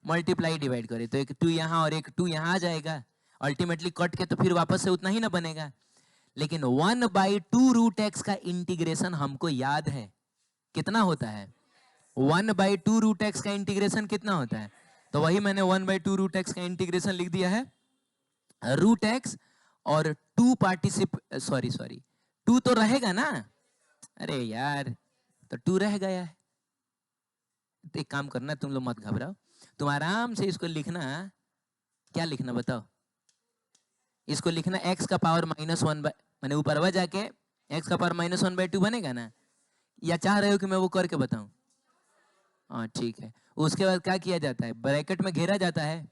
A: मल्टीप्लाई डिवाइड करें तो एक 2 यहाँ और एक 2 यहाँ आ जाएगा। अल्टीमेटली कट के तो फिर वापस से उतना ही ना बनेगा। लेकिन 1/2√x का इंटीग्रेशन हमको याद है कितना होता है। 1/2√x का इंटीग्रेशन कितना होता है? तो वही मैंने 1/2√x का इंटीग्रेशन लिख दिया है। √x और 2 सॉरी 2 तो रहेगा ना। अरे यार, तो 2 रह गया है। तो एक काम करना, तुम लोग मत घबराओ, तुम आराम से इसको लिखना। क्या लिखना बताओ? इसको लिखना x का पावर -1, मैंने ऊपर जाके x का पावर -1/2 बनेगा ना। या चाह रहे हो कि मैं वो करके बताऊं? हाँ ठीक है। उसके बाद क्या किया जाता है? ब्रैकेट में घेरा जाता है।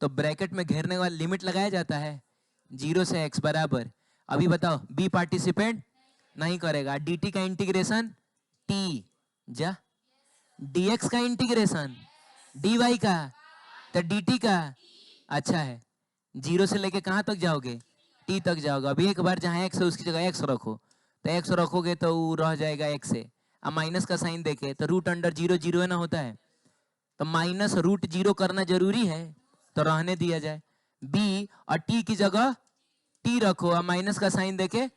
A: तो ब्रैकेट में घेरने के बाद लिमिट लगाया जाता है 0 से x बराबर। अभी बताओ, बी पार्टिसिपेंट नहीं करेगा। dt का इंटीग्रेशन t, जा dx का इंटीग्रेशन dy का, तो dt का। अच्छा है, 0 से लेके कहां तक जाओगे? t तक जाओगे। अभी एक बार जहां x है उसकी जगह x रखो, तो x रखोगे तो वो रह जाएगा x से। अब माइनस का साइन देखे तो √0 0 है ना होता है, तो -√0 करना जरूरी है, तो रहने दिया जाए। b और t की जगह t रखो, और माइनस का साइन देके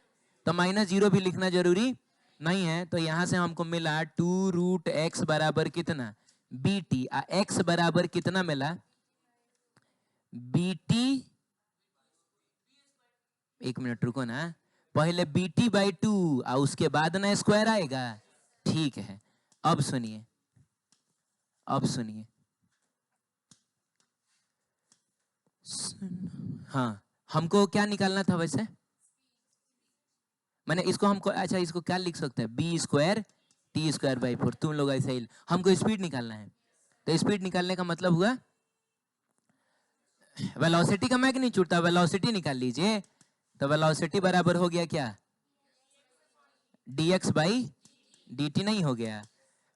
A: तो -0 भी लिखना जरूरी नहीं है। तो यहां से हमको मिला 2√x बराबर कितना? bt। x बराबर कितना मिला? bt, एक मिनट रुको ना, पहले bt/2 और उसके बाद ना स्क्वायर आएगा। ठीक है, अब सुनिए, अब सुनिए। हाँ, हमको क्या निकालना था वैसे? मैंने इसको हमको, अच्छा इसको क्या लिख सकते हैं? b² t²/4। तुम लोग ऐसे ही, हमको स्पीड निकालना है। तो स्पीड निकालने का मतलब हुआ वेलोसिटी का मैग्नीट्यूड, था वेलोसिटी निकाल लीजिए। तो वेलोसिटी बराबर हो गया क्या? dx/dt नहीं हो गया?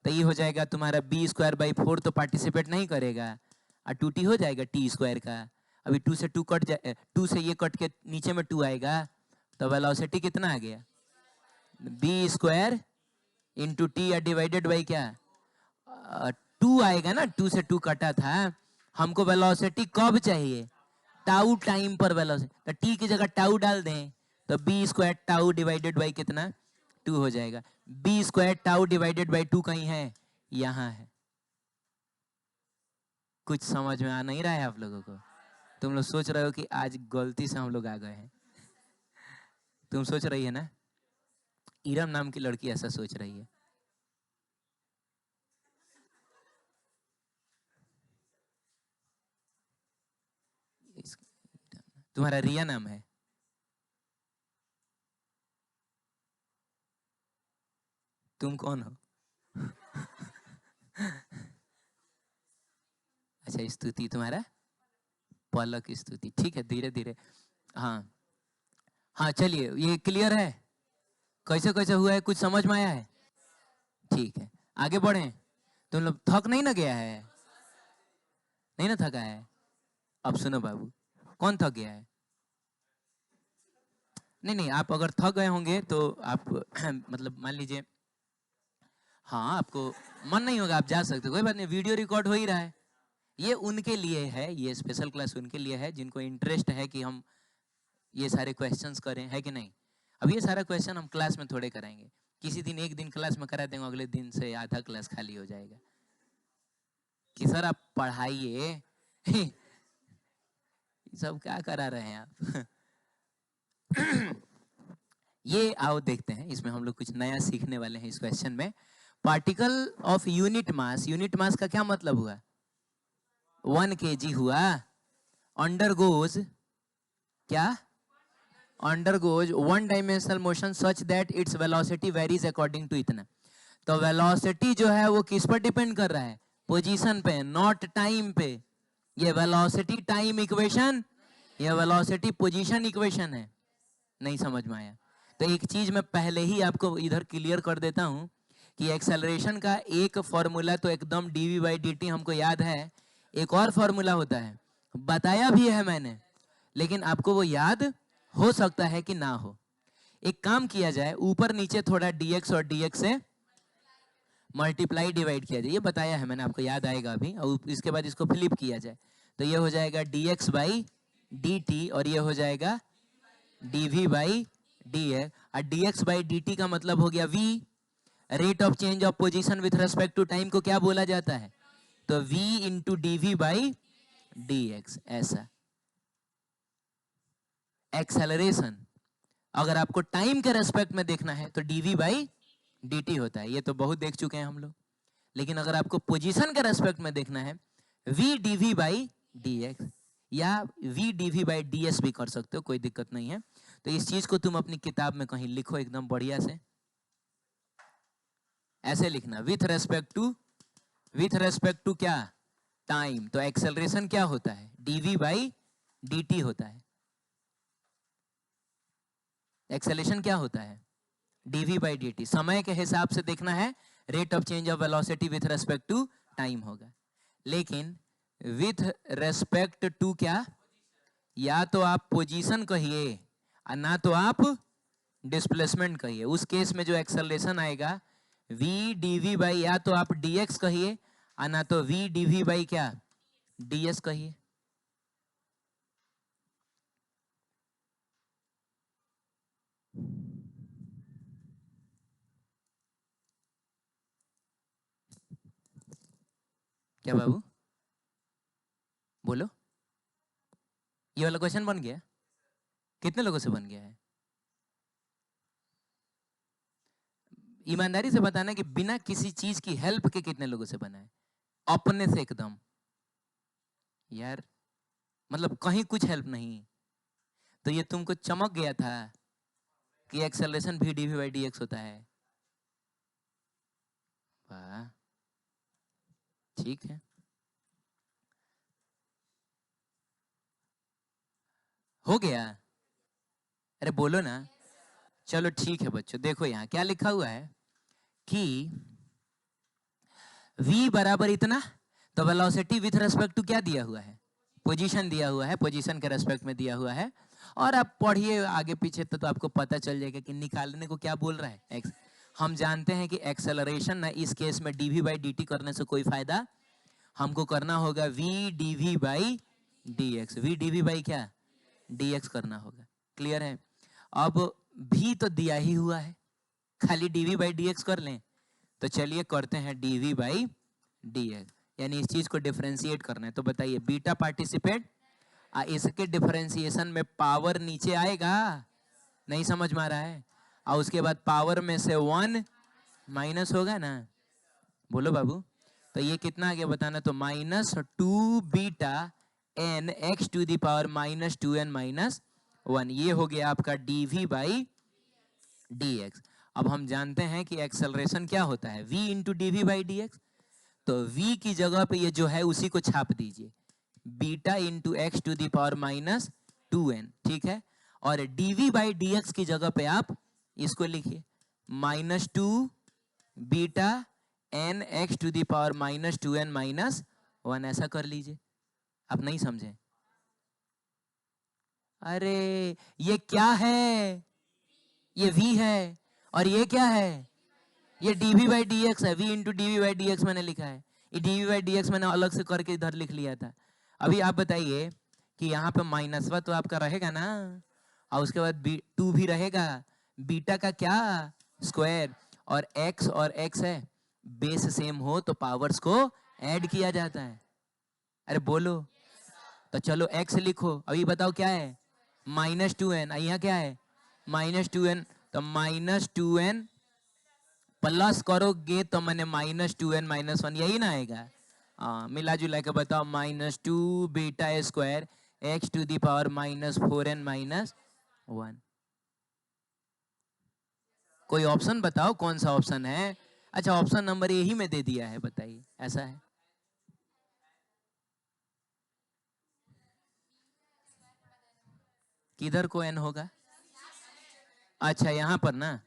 A: तो ये हो जाएगा तुम्हारा b²/4, तो पार्टिसिपेट नहीं करेगा, और 2t हो जाएगा t² का। अभी 2 से 2 कट जाए, 2 से ये कट के नीचे में 2 आएगा, तो वेलोसिटी कितना आ गया, बी स्क्वायर इंटू टी या डिवाइडेड बाई क्या, 2 आएगा ना, 2 से 2 कटा था। हमको वेलोसिटी कब चाहिए, टाउ टाइम पर वेलोसिटी, तो टी की जगह टाउ डाल दें तो b square tau divided by कितना, 2 हो जाएगा। B square tau divided by 2 कहीं है, यहाँ है। कुछ समझ में आ नहीं रहा है आप लोगों को? तुम लोग सोच रहे हो कि आज गलती से हम लोग आ गए हैं। तुम सोच रही है ना, इरम नाम की लड़की ऐसा सोच रही है। तुम्हारा रिया नाम है? तुम कौन हो? अच्छा, स्तुति तुम्हारा, पलक स्तुति, ठीक है, धीरे धीरे। हाँ हाँ, चलिए, ये क्लियर है कैसे कैसे हुआ है, कुछ समझ में आया है? ठीक है, आगे बढ़े। तुम लोग थक नहीं ना गया है, नहीं ना थका है? अब सुनो बाबू, कौन थक गया है? नहीं नहीं, आप अगर थक गए होंगे तो आप मतलब मान लीजिए, हाँ आपको मन नहीं होगा, आप जा सकते, कोई बात नहीं, वीडियो रिकॉर्ड हो ही रहा है। ये उनके लिए है, ये स्पेशल क्लास उनके लिए है जिनको इंटरेस्ट है कि हम ये सारे क्वेश्चंस करें, है कि नहीं? अब ये सारा क्वेश्चन हम क्लास में थोड़े कराएंगे, किसी दिन एक दिन क्लास में करा देंगे, अगले दिन से आधा क्लास खाली हो जाएगा कि सर आप पढ़ाइए। सब क्या करा रहे हैं आप? ये आओ देखते हैं, इसमें हम लोग कुछ नया सीखने वाले हैं इस क्वेश्चन में। Particle of unit mass, unit mass का क्या मतलब हुआ, 1 kg हुआ, अंडरगोज क्या, undergoes one dimensional motion such that its velocity varies according to इतना। तो वेलोसिटी जो है वो किस पर डिपेंड कर रहा है, पोजीशन पे, नॉट टाइम पे। ये वेलोसिटी टाइम इक्वेशन, ये वेलोसिटी पोजीशन इक्वेशन है। नहीं समझ में आया तो एक चीज मैं पहले ही आपको इधर क्लियर कर देता हूं कि एक्सेलरेशन का एक फॉर्मूला तो एकदम dv बाई dt हमको याद है, एक और फॉर्मूला होता है, बताया भी है मैंने, लेकिन आपको वो याद हो सकता है कि ना हो। एक काम किया जाए, ऊपर नीचे थोड़ा dx और dx से मल्टीप्लाई डिवाइड किया जाए, ये बताया है मैंने, आपको याद आएगा अभी, और इसके बाद इसको फ्लिप किया जाए तो ये हो जाएगा dx बाई dt और ये हो जाएगा dv बाई dx। और dx बाई dt का मतलब हो गया v, rate of change of position with respect to time को क्या बोला जाता है, तो v इंटू dv बाई dx। ऐसा एक्सेलरेशन अगर आपको टाइम के रेस्पेक्ट में देखना है तो dv बाई dt होता है, ये तो बहुत देख चुके हैं हम लोग। लेकिन अगर आपको पोजीशन के रेस्पेक्ट में देखना है, v dv बाई dx या v dv बाई ds भी कर सकते हो, कोई दिक्कत नहीं है। तो इस चीज को तुम अपनी किताब में कहीं लिखो एकदम बढ़िया से, ऐसे लिखना, विथ रेस्पेक्ट टू क्या, टाइम। तो एक्सेलरेशन क्या होता है, dv बाई dt होता है। एक्सेलरेशन क्या होता है, dv बाई dt। समय के हिसाब से देखना है, rate of change of velocity with respect to time होगा। लेकिन विथ रेस्पेक्ट टू क्या, या तो आप पोजीशन कहिए और ना तो आप डिस्प्लेसमेंट कहिए। उस केस में जो एक्सेलरेशन आएगा v dv बाई, या तो आप dx कहिए और ना तो v dv बाई क्या, ds कहिए। क्या बाबू, बोलो, ये वाला क्वेश्चन बन गया? कितने लोगों से बन गया है? ईमानदारी से बताना कि बिना किसी चीज की हेल्प के कितने लोगों से बना है, अपने से एकदम। यार मतलब कहीं कुछ हेल्प नहीं, तो ये तुमको चमक गया था कि एक्सेलरेशन भी dv बाई dx होता है। वाह, ठीक है, हो गया। अरे बोलो ना, चलो ठीक है बच्चों, देखो यहाँ क्या लिखा हुआ है कि v बराबर इतना, तो वेलोसिटी विथ रेस्पेक्ट टू क्या दिया हुआ है, पोजीशन दिया हुआ है, पोजीशन के रेस्पेक्ट में दिया हुआ है। और आप पढ़िए आगे पीछे तो आपको पता चल जाएगा कि निकालने को क्या बोल रहा है एक्स। हम जानते हैं कि एक्सेलरेशन ना इस केस में डीवी बाई डी टी करने से कोई फायदा, हमको करना होगा v dv by d x. V dv by क्या, डी एक्स करना होगा। क्लियर है? अब भी तो दिया ही हुआ है, खाली डीवी बाई डी एक्स कर लें तो चलिए करते हैं डीवी बाई डी एक्स, यानी इस चीज को डिफरेंशिएट करना है। तो बताइए बीटा पार्टिसिपेट, इसके डिफरेंशिएशन में पावर नीचे आएगा, नहीं समझ में आ रहा है? और उसके बाद पावर में से 1 माइनस होगा ना, बोलो बाबू। तो ये कितना आ गया बताना, तो -2 beta n x to the power -2n-1, ये हो गया आपका dv बाई dx। अब हम जानते हैं कि एक्सेलरेशन क्या होता है, v into D by d x. तो v की जगह पे ये जो है उसी को छाप दीजिए, beta into x to the power -2n, ठीक है। और dv बाई dx की जगह पे आप इसको लिखिए -2 beta n x to the power -2n-1, ऐसा कर लीजिए। आप नहीं समझे? अरे ये क्या है, ये v है, और ये क्या है, ये dv बाई dx है। v into D by d x मैंने लिखा है, ये dv बाई डी एक्स मैंने अलग से करके इधर लिख लिया था। अभी आप बताइए कि यहाँ पे माइनसवा तो आपका रहेगा ना, और उसके बाद 2 भी रहेगा, बीटा का क्या स्क्वायर, और x है, बेस सेम हो तो पावर्स को ऐड किया जाता है। अरे बोलो, तो चलो x लिखो। अभी बताओ क्या है, -2n, यहाँ क्या है -2n, तो -2n प्लस करोगे तो मैंने -2n-1, यही ना आएगा। मिला जुला के बताओ, -2 beta square x to the power -4n-1। कोई ऑप्शन बताओ कौन सा ऑप्शन है? अच्छा ऑप्शन नंबर यही में दे दिया है, बताइए ऐसा है। किधर को n होगा? अच्छा यहाँ पर ना,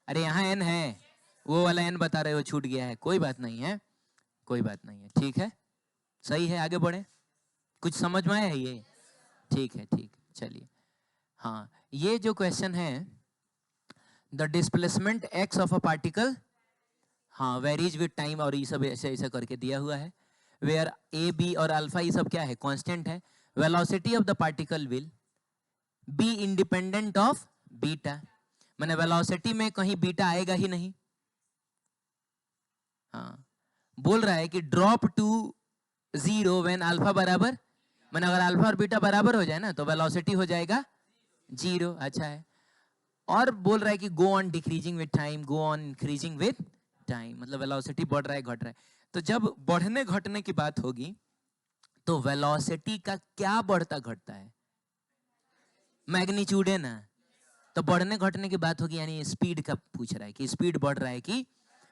A: अरे यहाँ n है, वो वाला n बता रहे हो छूट गया है, कोई बात नहीं है, कोई बात नहीं है, ठीक है, सही है, आगे बढ़े। कुछ समझ में आया है ये? ठीक है, ठीक, चलिए। हाँ, ये जो क्वेश्चन है, the displacement x of a particle, हाँ, वेरीज विद टाइम, और ये सब ऐसे ऐसे करके दिया हुआ है, वेयर ए बी और अल्फा ये सब क्या है, कांस्टेंट है। Velocity of the particle will be independent of beta, मैंने वेलोसिटी में कहीं बीटा आएगा ही नहीं। हाँ, बोल रहा है कि ड्रॉप टू 0 व्हेन अल्फा बराबर, मैंने अगर अल्फा और बीटा बराबर हो जाए ना तो वेलोसिटी हो जाएगा 0। अच्छा है, और बोल रहा है कि go on decreasing with time, go on increasing with time, मतलब वेलोसिटी बढ़ रहा है घट रहा है। तो जब बढ़ने घटने की बात होगी तो वेलोसिटी का क्या बढ़ता घटता है, मैग्नीट्यूड है ना, तो बढ़ने घटने की बात होगी, यानी स्पीड का पूछ रहा है कि स्पीड बढ़ रहा है कि,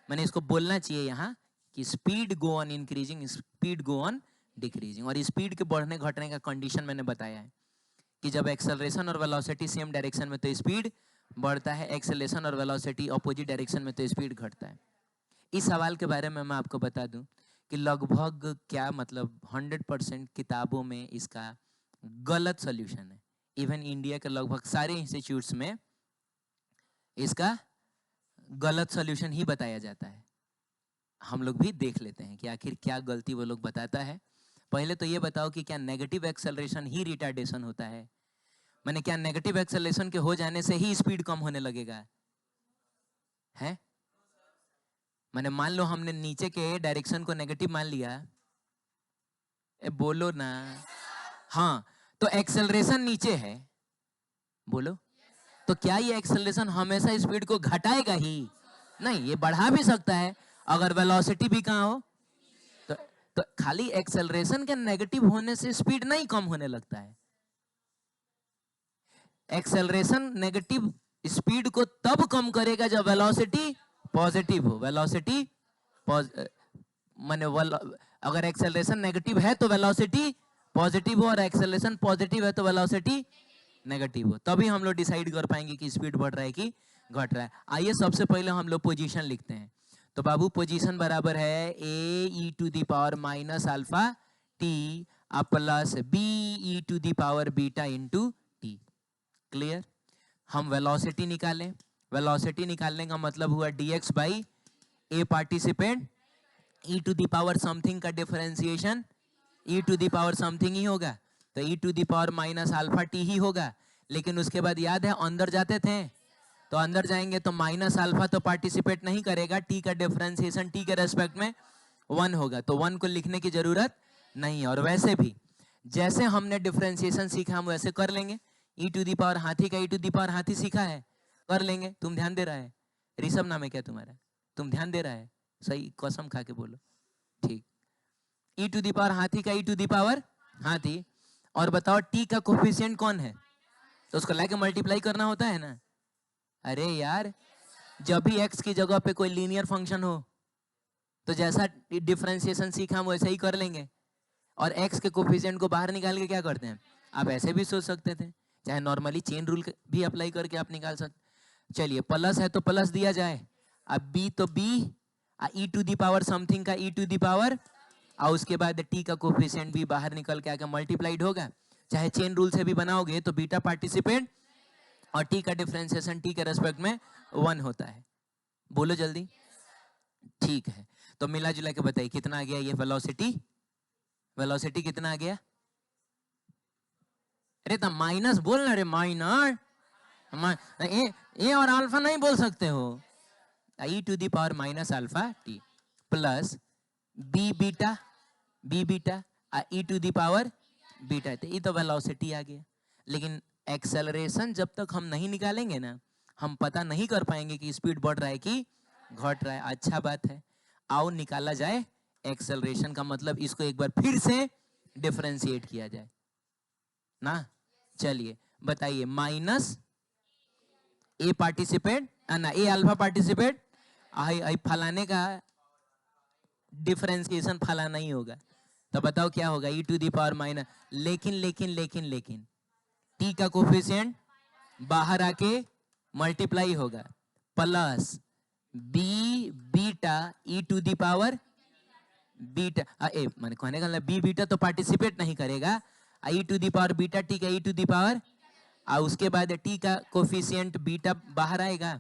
A: मैंने इसको बोलना चाहिए यहाँ कि speed go on increasing, speed go on decreasing. और स्पीड के बढ़ने घटने का कंडीशन मैंने बताया है कि जब एक्सेलरेशन और वेलोसिटी सेम डायरेक्शन में तो स्पीड बढ़ता है, एक्सेलरेशन और वेलोसिटी अपोजिट डायरेक्शन में तो स्पीड घटता है। इस सवाल के बारे में मैं आपको बता दूं कि लगभग क्या मतलब 100% किताबों में इसका गलत सॉल्यूशन है। इवन इंडिया के लगभग सारे इंस्टीट्यूट्स में इसका गलत सॉल्यूशन ही बताया जाता है। हम लोग भी देख लेते हैं कि आखिर क्या गलती वो लोग बताता है। पहले तो ये बताओ कि क्या नेगेटिव एक्सेलरेशन ही रिटार्डेशन होता है, मैंने क्या नेगेटिव एक्सेलरेशन के हो जाने से ही स्पीड कम होने लगेगा है? मैंने मान लो हमने नीचे के डायरेक्शन को नेगेटिव मान लिया, बोलो ना, हाँ, तो एक्सेलरेशन नीचे है, बोलो, तो क्या ये एक्सेलरेशन हमेशा स्पीड को घटाएगा ही नहीं, ये बढ़ा भी सकता है अगर वेलोसिटी भी कहाँ हो। तो खाली एक्सेलरेशन के नेगेटिव होने से स्पीड नहीं कम होने लगता है। एक्सेलरेशन नेगेटिव स्पीड को तब कम करेगा जब वेलोसिटी पॉजिटिव हो। वेलोसिटी माने अगर एक्सेलरेशन नेगेटिव है तो वेलोसिटी पॉजिटिव हो, और एक्सेलरेशन पॉजिटिव है तो वेलोसिटी नेगेटिव हो, तभी हम लोग डिसाइड कर पाएंगे कि स्पीड बढ़ रहा है कि घट रहा है। आइए सबसे पहले हम लोग पोजीशन लिखते हैं। तो बाबू पोजीशन बराबर है a e to the power minus alpha t plus b e to the power beta into T. हम वेलोसिटी निकालें, वेलोसिटी निकालने का मतलब हुआ dx by A participant, E to the power something का differentiation E to the power something ही होगा, तो E to the power minus alpha T ही होगा। लेकिन उसके बाद याद है अंदर जाते थे, तो अंदर जाएंगे तो माइनस अल्फा तो पार्टिसिपेट नहीं करेगा, टी का डिफरेंशिएशन टी के रेस्पेक्ट में 1 होगा, तो 1 को लिखने की जरूरत नहीं है। और वैसे भी जैसे हमने डिफरेंशिएशन सीखा हम वैसे कर लेंगे। ई टू दी पावर हाथी का ई टू दी पावर हाथी सीखा है, कर लेंगे। तुम ध्यान दे रहा है? ऋषभ नाम है क्या तुम्हारा? तुम ध्यान दे रहा है? सही कसम खा के बोलो। ठीक, ई टू दी पावर हाथी का ई टू दी पावर हाथी। और बताओ टी का कोफिशिएंट कौन है? तो उसको लाके मल्टीप्लाई करना होता है ना। अरे यार, जब भी एक्स की जगह पे कोई लीनियर फंक्शन हो तो जैसा डिफरेंशिएशन सीखा हम वैसे ही कर लेंगे। और एक्स के कोफिशिएंट को बाहर निकाल के क्या करते हैं, आप ऐसे भी सोच सकते थे, चाहे नॉर्मली चेन रूल भी अप्लाई करके आप निकाल सकते। चलिए प्लस है तो प्लस दिया जाए, अब बी तो b, e to the power something का ई टू दी पावर, और उसके बाद टी का कोफिशिएंट भी बाहर निकल के आके मल्टीप्लाइड होगा। चाहे चेन रूल से भी बनाओगे तो बीटा पार्टिसिपेंट और टी का डिफरेंशिएशन टी के रेस्पेक्ट में 1 होता है। बोलो जल्दी। ठीक है, तो मिला जुला के बताइए कितना आ गया ये वेलोसिटी? वेलोसिटी कितना आ गया? अरे तो माइनस बोलना रे, माइनर ए और अल्फा नहीं बोल सकते हो। E to the power minus alpha T plus B beta, B beta E to the power beta, तो ये तो वेलोसिटी आ गया। लेकिन एक्सेलरेशन जब तक हम नहीं निकालेंगे ना, हम पता नहीं कर पाएंगे कि स्पीड बढ़ रहा है कि घट रहा है। अच्छा बात है, आओ निकाला जाए एक्सेलरेशन का मतलब, इसको एक बार फिर से डिफरेंशिएट किया जाए ना। चलिए बताइए, माइनस ए पार्टिसिपेट ना, ए अल्फा पार्टिसिपेट, आई आई फलाने का डिफरेंशिएशन फलाना ही होगा, तो बताओ क्या होगा? ई टू दी पावर माइनस, लेकिन लेकिन लेकिन लेकिन टी का कोफिशिएंट बाहर आके मल्टीप्लाई होगा, plus B beta E to the power beta, मैंने कहने का बी बीटा तो पार्टिसिपेट नहीं करेगा, E to the power beta T का ई टू दी पावर, और उसके बाद टी का कोफिशिएंट बीटा बाहर आएगा।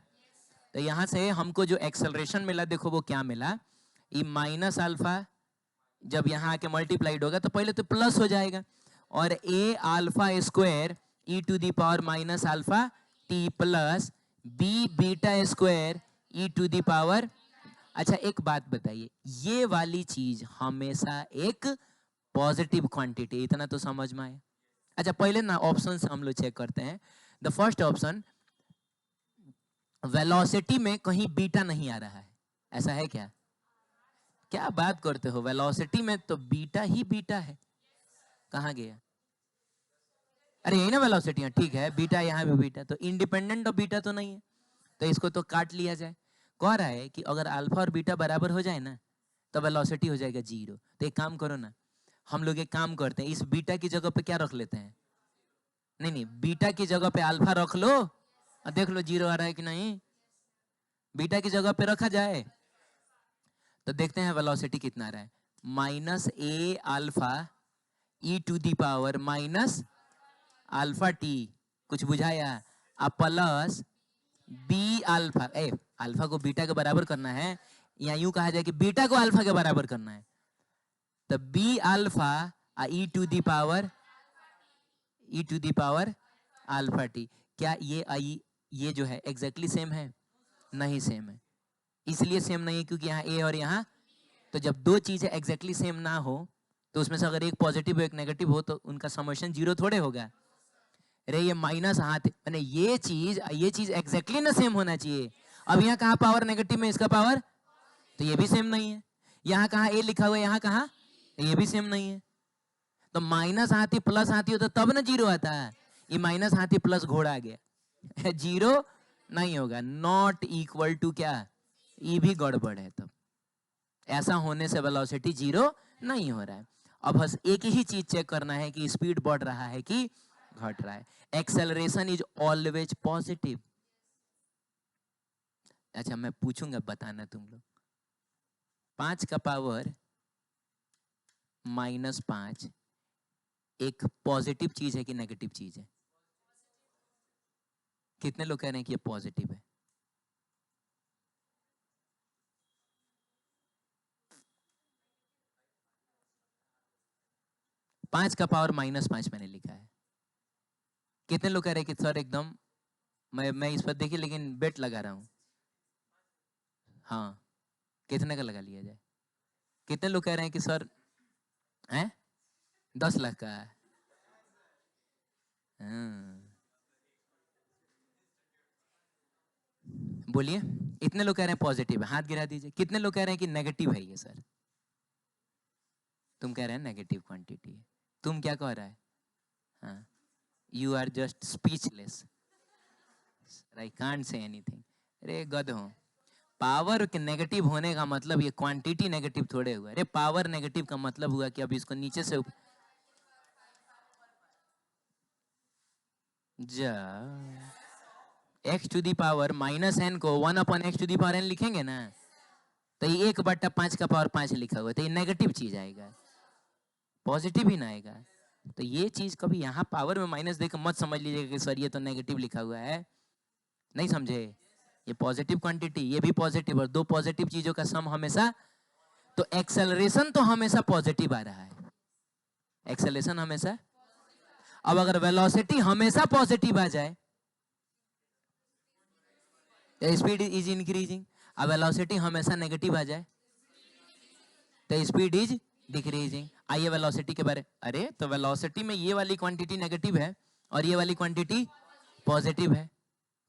A: तो यहां से हमको जो एक्सेलरेशन मिला देखो वो क्या मिला, ये माइनस अल्फा जब यहाँ आके मल्टीप्लाइड होगा तो पहले तो प्लस हो जाएगा, और A alpha square E to the power minus alpha T plus B beta square E to the power. अच्छा एक बात बताइए, ये वाली चीज हमेशा एक पॉजिटिव क्वांटिटी, इतना तो समझ में आया। अच्छा पहले ना ऑप्शन से हम लोग चेक करते हैं। द फर्स्ट ऑप्शन, वेलोसिटी में कहीं बीटा नहीं आ रहा है, ऐसा है क्या? क्या बात करते हो, वेलोसिटी में तो बीटा ही बीटा है। कहाँ गया? अरे यही ना वेलोसिटी, ठीक है, बीटा यहाँ भी बीटा, तो इंडिपेंडेंट ऑफ बीटा तो नहीं है, तो इसको तो काट लिया जाए। कह रहा है कि अगर अल्फा और बीटा बराबर हो जाए ना तो वेलोसिटी हो जाएगा 0। तो एक काम करो ना, हम लोग एक काम करते हैं, इस बीटा की जगह पे क्या रख लेते हैं? नहीं नहीं, बीटा की जगह पे अल्फा रख लो और देख लो 0 आ रहा है कि नहीं। बीटा की जगह पे रखा जाए तो देखते हैं वेलोसिटी कितना आ रहा है, minus a alpha e to the power minus alpha t, कुछ बुझाया, अब प्लस बी अल्फा, अल्फा को बीटा के बराबर करना है, या यूं कहा जाए कि बीटा को अल्फा के बराबर करना है, तो b alpha e to the power alpha t. क्या ये जो है एग्जैक्टली सेम है? नहीं सेम है। इसलिए सेम नहीं है क्योंकि यहाँ ए और यहाँ, तो जब दो चीजें एग्जैक्टली सेम ना हो तो उसमें से अगर एक पॉजिटिव हो एक नेगेटिव हो तो उनका समेशन 0 थोड़े होगा। अरे ये माइनस हाथ मैंने ये चीज एग्जैक्टली ना सेम होना चाहिए। अब यहाँ कहाँ पावर नेगेटिव में इसका पावर, तो ये भी सेम नहीं है। यहाँ कहाँ ए लिखा हुआ है, यहाँ कहाँ, ये भी सेम नहीं है। तो माइनस हाथी प्लस हाथी हो तो तब ना 0 आता है, ये माइनस हाथी प्लस घोड़ा आ गया 0 नहीं होगा। नॉट इक्वल टू क्या, ये भी गड़बड़ है। तब ऐसा होने से वेलोसिटी 0 नहीं हो रहा है। अब बस एक ही चीज चेक करना है कि स्पीड बढ़ रहा है कि घट रहा है। Acceleration is always positive. अच्छा मैं पूछूंगा, बताना तुम लोग, 5 का पावर -5 एक पॉजिटिव चीज है कि नेगेटिव चीज है? कितने लोग कह रहे हैं कि ये पॉजिटिव है? पांच का पावर -5 मैंने लिखा है। कितने लोग कह रहे हैं कि सर एकदम मैं इस पर देखिए लेकिन बेट लगा रहा हूं। हाँ, कितने का लगा लिया जाए? कितने लोग कह रहे हैं कि सर हैं 10 लाख का है? बोलिए, इतने लोग कह रहे हैं पॉजिटिव है, हाथ गिरा दीजिए। कितने लोग कह रहे हैं कि नेगेटिव है ये सर? तुम कह रहे हैं नेगेटिव क्वांटिटी है। तुम क्या कह रहा है? हाँ, you are just speechless, I can't say anything. अरे गध हो, पावर के नेगेटिव होने का मतलब ये क्वांटिटी नेगेटिव थोड़े हुआ। अरे पावर नेगेटिव का मतलब हुआ कि अब इसको नीचे से जा x⁻n को 1/x⁻n लिखेंगे ना, तो ये 1/5 का पावर 5 लिखा हुआ है, तो ये नेगेटिव चीज आएगा, पॉजिटिव ही ना आएगा। तो ये चीज कभी यहाँ पावर में माइनस देकर मत समझ लीजिएगा कि सर ये तो नेगेटिव लिखा हुआ है, नहीं समझे? ये पॉजिटिव क्वांटिटी, ये भी पॉजिटिव, और दो पॉजिटिव चीजों का सम हमेशा, तो एक्सेलरेशन तो हमेशा पॉजिटिव आ रहा है, एक्सेलरेशन हमेशा। अब अगर वेलोसिटी हमेशा पॉजिटिव आ जाए, स्पीड इज इंक्रीजिंग। अब वेलोसिटी हमेशा नेगेटिव आ जाए तो स्पीड इज डिक्रीजिंग। आइए वेलोसिटी के बारे, अरे तो वेलोसिटी में ये वाली क्वांटिटी नेगेटिव है और ये वाली क्वांटिटी पॉजिटिव है,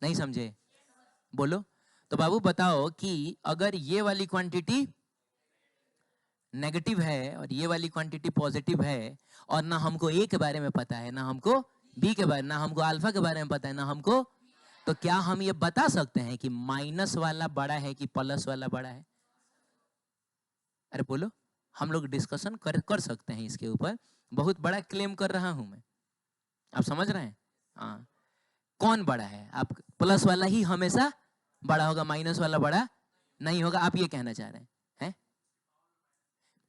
A: नहीं समझे? बोलो तो बाबू, बताओ कि अगर ये वाली क्वांटिटी नेगेटिव है और ये वाली क्वांटिटी पॉजिटिव है, और ना हमको ए के बारे में पता है, ना हमको बी के बारे, ना हमको अल्फा के बारे में पता है, ना हमको, तो क्या हम ये बता सकते हैं कि माइनस वाला बड़ा है कि प्लस वाला बड़ा है? अरे बोलो, हम लोग डिस्कशन कर सकते हैं इसके ऊपर। बहुत बड़ा क्लेम कर रहा हूं मैं, आप समझ रहे हैं? हाँ, कौन बड़ा है? आप प्लस वाला ही हमेशा बड़ा होगा, माइनस वाला बड़ा नहीं होगा, आप ये कहना चाह रहे हैं?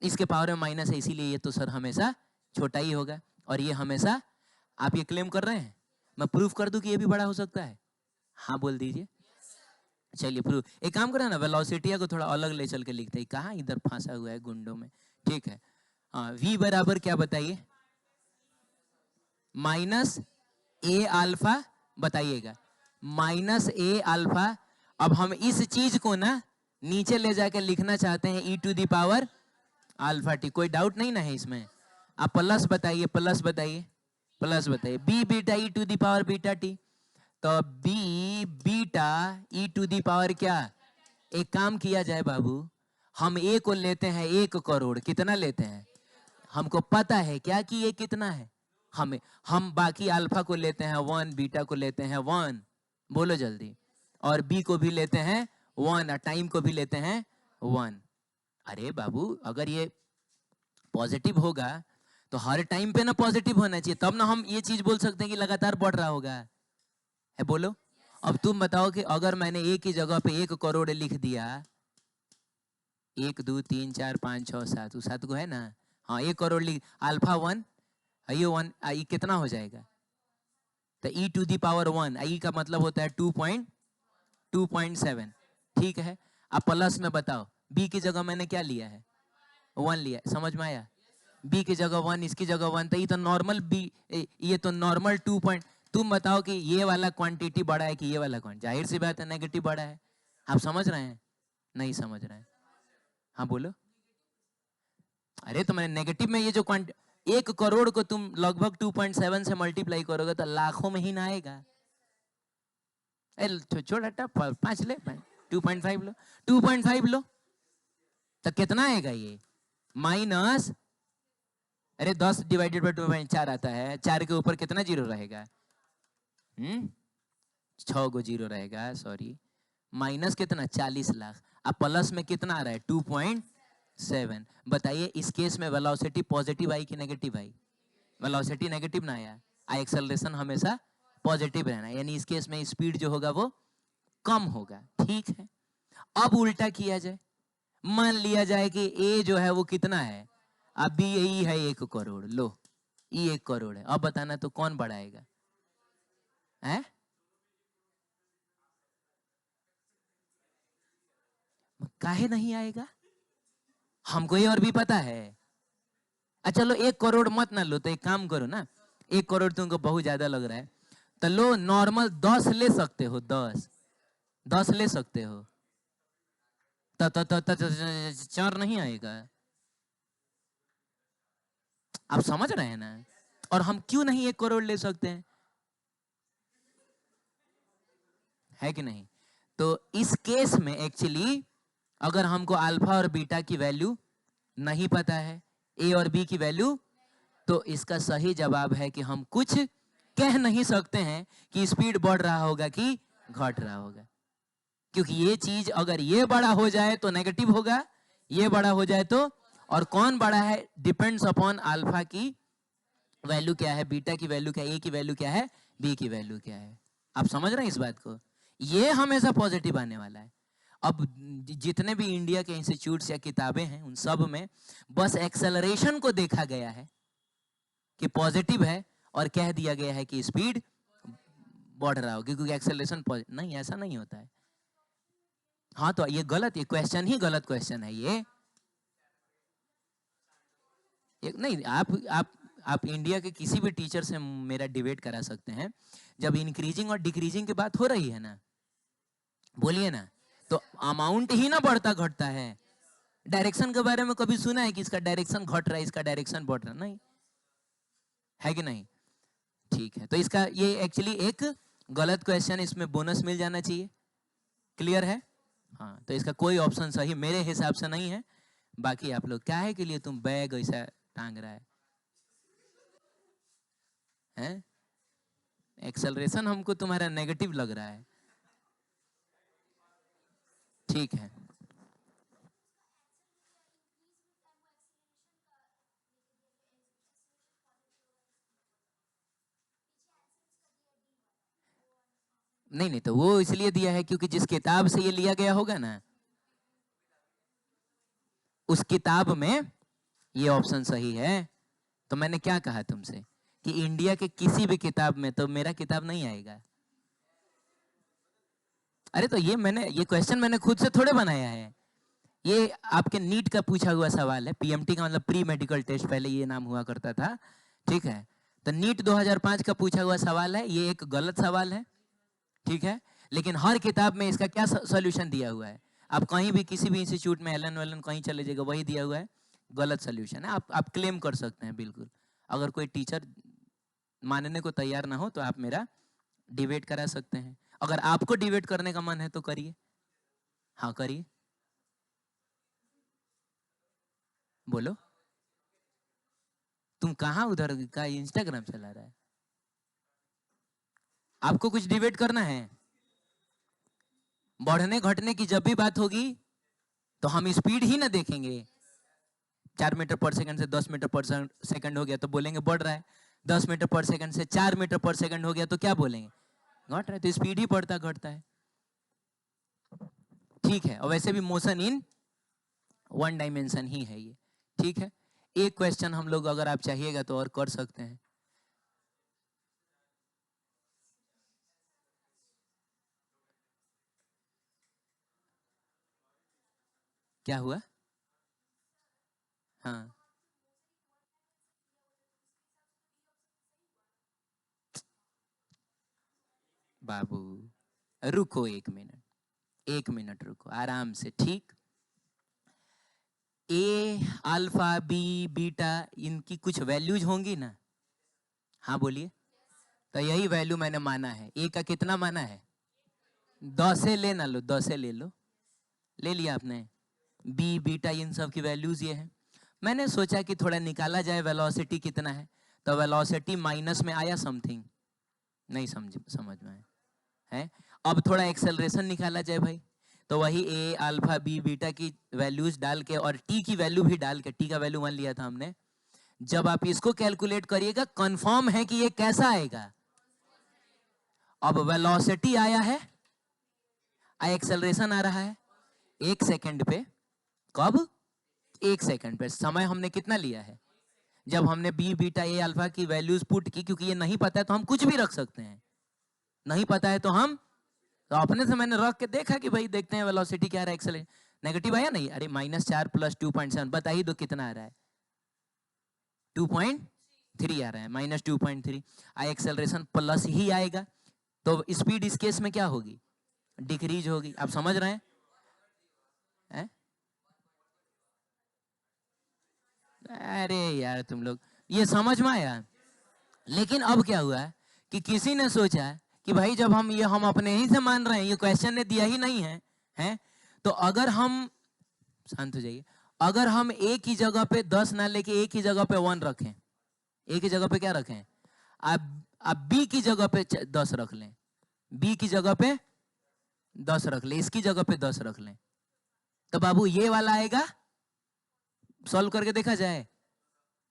A: इसके पावर में माइनस है, इसीलिए ये तो सर हमेशा छोटा ही होगा, और ये हमेशा, आप ये क्लेम कर रहे हैं, मैं प्रूफ कर दूं कि ये भी बड़ा हो सकता है? हाँ बोल दीजिए। चलिए प्रूफ, एक काम करें ना, वेलोसिटी को थोड़ा अलग ले चल के लिखते हैं, कहाँ इधर फंसा हुआ है गुंडों में। ठीक है, हाँ, v बराबर क्या बताइए? -a अल्फा, बताइएगा, -a अल्फा। अब हम इस चीज को ना नीचे ले जाकर लिखना चाहते हैं e⁻ अल्फा t, कोई डाउट नहीं ना है इसमें? आप प्लस बताइए, प्लस बताइए, प्लस बताइए, b beta e⁻ beta t, तो b बीटा e⁻ क्या? एक काम किया जाए बाबू, हम a को लेते हैं 1 करोड़, कितना लेते हैं? हमको पता है क्या कि ये कितना है, हम बाकी अल्फा को लेते हैं 1, बीटा को लेते हैं 1, बोलो जल्दी, और बी को भी लेते हैं 1, और टाइम को भी लेते हैं 1। अरे बाबू, अगर ये पॉजिटिव होगा तो हर टाइम पे ना पॉजिटिव होना चाहिए, तब ना हम ये चीज बोल सकते हैं कि लगातार बढ़ रहा होगा, है? बोलो। अब तुम बताओ कि अगर मैंने एक ही जगह पे 1 करोड़ लिख दिया, 1 2 3 4 5 6 7, 7 को है ना, हाँ 1 करोड़ लिख, अल्फा 1, ये 1, आई कितना हो जाएगा? तो e⁻1, आई का मतलब होता है 2.7, ठीक है। अब प्लस में बताओ, b की जगह मैंने क्या लिया है? 1 लिया, समझ में आया? b की जगह 1, इसकी जगह 1, तो ये तो नॉर्मल b, ये तो नॉर्मल 2 पॉइंट। तुम बताओ कि ये वाला क्वांटिटी बड़ा है कि ये वाला क्वांटिटी? जाहिर सी बात है नेगेटिव बड़ा है, आप समझ रहे हैं? नहीं समझ रहे हैं? हाँ बोलो। अरे तो मैंने नेगेटिव में ये जो 1 करोड़ को तुम लगभग 2.7 से मल्टीप्लाई करोगे तो लाखों में ही ना आएगा। छोड़ हटा, 5 ले, 2.5 लो, 2.5 लो, तो कितना आएगा ये? माइनस, अरे 10 डिवाइडेड बाई 2.4 आता है, 4 के ऊपर कितना जीरो रहेगा? 6 गो जीरो रहेगा, सॉरी, माइनस कितना? 40 लाख। अब प्लस में कितना आ रहा है? 2.7। बताइए इस केस में वेलोसिटी पॉजिटिव आई कि नेगेटिव आई? वेलोसिटी नेगेटिव ना आया, एक्सेलरेशन हमेशा पॉजिटिव रहना, यानी इस केस में स्पीड जो होगा वो कम होगा, ठीक है। अब उल्टा किया जाए, मान लिया जाए कि ए जो है वो कितना है? अभी यही है 1 करोड़, लो ये 1 करोड़ है, अब बताना तो कौन बढ़ाएगा? है काहे नहीं आएगा? हमको ये और भी पता है। अच्छा लो 1 करोड़ मत ना लो, तो एक काम करो ना, 1 करोड़ तुमको बहुत ज्यादा लग रहा है तो लो नॉर्मल 10 ले सकते हो, 10 ले सकते हो, तो 4 नहीं आएगा। आप समझ रहे हैं ना? और हम क्यों नहीं 1 करोड़ ले सकते हैं, है कि नहीं? तो इस केस में एक्चुअली अगर हमको अल्फा और बीटा की वैल्यू नहीं पता है, ए और बी की वैल्यू, तो इसका सही जवाब है कि हम कुछ कह नहीं सकते हैं कि स्पीड बढ़ रहा होगा कि घट रहा होगा, क्योंकि ये चीज अगर ये बड़ा हो जाए तो नेगेटिव होगा, ये बड़ा हो जाए तो, और कौन बड़ा है डिपेंड्स अपॉन अल्फा की वैल्यू क्या है, बीटा की वैल्यू क्या है, ए की वैल्यू क्या है, बी की वैल्यू क्या है। आप समझ रहे हैं इस बात को? ये हमेशा पॉजिटिव आने वाला है। अब जितने भी इंडिया के इंस्टीट्यूट्स या किताबें हैं उन सब में बस एक्सेलरेशन को देखा गया है कि पॉजिटिव है और कह दिया गया है कि स्पीड बढ़ रहा हो, क्योंकि एक्सेलरेशन नहीं, ऐसा नहीं होता है। हाँ तो ये गलत, ये क्वेश्चन ही गलत क्वेश्चन है ये। नहीं, आप इंडिया के किसी भी टीचर से मेरा डिबेट करा सकते हैं, जब इंक्रीजिंग और डिक्रीजिंग की बात हो रही है ना, बोलिए ना, तो अमाउंट ही ना बढ़ता घटता है। डायरेक्शन के बारे में कभी सुना है कि इसका डायरेक्शन घट रहा है, इसका डायरेक्शन बढ़ रहा है? नहीं, है कि नहीं? ठीक है, तो इसका ये एक्चुअली एक गलत क्वेश्चन, इसमें बोनस मिल जाना चाहिए। क्लियर है? हाँ, तो इसका कोई ऑप्शन सही मेरे हिसाब से नहीं है। बाकी आप लोग क्या है के लिए तुम बैग ऐसा टांग रहा है, हैं? एक्सेलरेशन हमको तुम्हारा नेगेटिव लग रहा है। ठीक है, नहीं नहीं, तो वो इसलिए दिया है क्योंकि जिस किताब से ये लिया गया होगा ना, उस किताब में ये ऑप्शन सही है। तो मैंने क्या कहा तुमसे कि इंडिया के किसी भी किताब में, तो मेरा किताब नहीं आएगा। अरे तो ये क्वेश्चन मैंने खुद से थोड़े बनाया है, ये आपके नीट का पूछा हुआ सवाल है। पीएमटी का मतलब प्री मेडिकल टेस्ट, पहले ये नाम हुआ करता था, ठीक है? तो नीट 2005 का पूछा हुआ सवाल है, ये एक गलत सवाल है, ठीक है? लेकिन हर किताब में इसका क्या सोल्यूशन दिया हुआ है, आप कहीं भी किसी भी इंस्टीट्यूट में एलन वेलन कहीं चले जाएगा, वही दिया हुआ है, गलत सोल्यूशन है। आप क्लेम कर सकते हैं बिल्कुल। अगर कोई टीचर मानने को तैयार ना हो तो आप मेरा डिबेट करा सकते हैं। अगर आपको डिबेट करने का मन है तो करिए, हाँ करिए, बोलो। तुम कहाँ उधर का इंस्टाग्राम चला रहा है? आपको कुछ डिबेट करना है? बढ़ने घटने की जब भी बात होगी तो हम स्पीड ही ना देखेंगे। 4 मीटर पर सेकंड से 10 मीटर पर सेकंड हो गया तो बोलेंगे बढ़ रहा है, 10 मीटर पर सेकंड से 4 मीटर पर सेकंड हो गया तो क्या बोलेंगे, घट रहा है। तो स्पीड ही बढ़ता घटता है, ठीक है? और वैसे भी मोशन इन वन डायमेंशन ही है ये, ठीक है? एक क्वेश्चन हम लोग अगर आप चाहिएगा तो और कर सकते हैं। क्या हुआ? हाँ बाबू, रुको 1 मिनट, 1 मिनट रुको आराम से, ठीक? ए अल्फा बी बीटा, इनकी कुछ वैल्यूज होंगी ना? हाँ बोलिए। तो यही वैल्यू मैंने माना है। ए का कितना माना है? 10 से लेना लो, 10 से ले लो, ले लिया आपने। बी बीटा इन सब की वैल्यूज ये है। मैंने सोचा कि थोड़ा निकाला जाए वेलोसिटी कितना है, तो वेलोसिटी माइनस में आया समथिंग, नहीं समझ में आया है। अब थोड़ा एक्सेलरेशन निकाला जाए भाई, तो वही ए अल्फा बी बीटा की वैल्यूज डाल के और टी की वैल्यू भी डाल के, टी का वैल्यू मान लिया था हमने। जब आप इसको कैलकुलेट करिएगा कंफर्म है कि ये कैसा आएगा। अब वेलोसिटी आया है, एक्सेलरेशन आ रहा है 1 सेकंड पे। कब? 1 सेकंड पे। समय हमने कितना लिया है? जब हमने बी बीटा ए अल्फा की वैल्यूज पुट की, क्योंकि ये नहीं पता है तो हम कुछ भी रख सकते हैं, नहीं पता है तो हम, तो अपने से मैंने रख के देखा कि भाई देखते हैं वेलोसिटी क्या रहा है, एक्सेलरेशन। नेगेटिव आया नहीं, अरे -4 प्लस 2.7 बता ही दो कितना आ रहा है, 2.3 आ रहा है, -2.3। एक्सेलरेशन प्लस ही आएगा, तो स्पीड इस केस में क्या होगी, डिक्रीज होगी। आप समझ रहे हैं? अरे यार तुम लोग, ये समझ में आया। लेकिन अब क्या हुआ है कि किसी ने सोचा कि भाई जब हम अपने ही से मान रहे हैं, ये क्वेश्चन ने दिया ही नहीं है, हैं? तो अगर हम, शांत हो जाइए, अगर हम एक ही जगह पे 10 ना लेके एक ही जगह पे 1 रखें, एक ही जगह पे क्या रखें, आप बी की जगह पे 10 रख लें, बी की जगह पे 10 रख लें, इसकी जगह पे 10 रख लें, तो बाबू ये वाला आएगा, सॉल्व करके देखा जाए,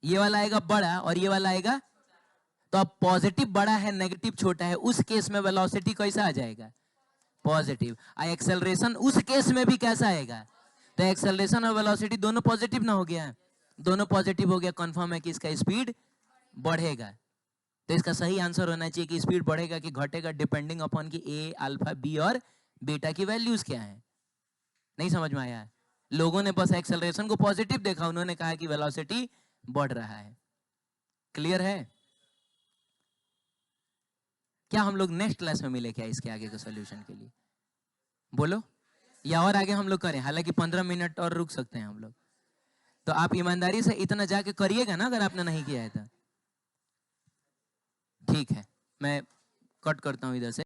A: ये वाला आएगा बड़ा और ये वाला आएगा, तो अब पॉजिटिव बड़ा है नेगेटिव छोटा है, उस केस में वेलोसिटी कैसा आ जाएगा, पॉजिटिव। एक्सेलरेशन उस केस में भी कैसा आएगा, तो एक्सेलरेशन और वेलोसिटी दोनों पॉजिटिव ना हो गया, दोनों पॉजिटिव हो गया, कंफर्म है कि इसका स्पीड बढ़ेगा। तो इसका सही आंसर होना चाहिए कि स्पीड बढ़ेगा कि घटेगा, डिपेंडिंग अपॉन कि ए, अल्फा, बी और बीटा की वैल्यूज क्या है। नहीं समझ में आया? लोगों ने बस एक्सेलरेशन को पॉजिटिव देखा, उन्होंने कहा कि वेलोसिटी बढ़ रहा है। क्लियर है? क्या हम लोग नेक्स्ट क्लास में मिले क्या इसके आगे के सॉल्यूशन के लिए? बोलो, या और आगे हम लोग करें? हालांकि 15 मिनट और रुक सकते हैं हम लोग। तो आप ईमानदारी से इतना जाके करिएगा ना, अगर आपने नहीं किया है तो। ठीक है, मैं कट करता हूं इधर से।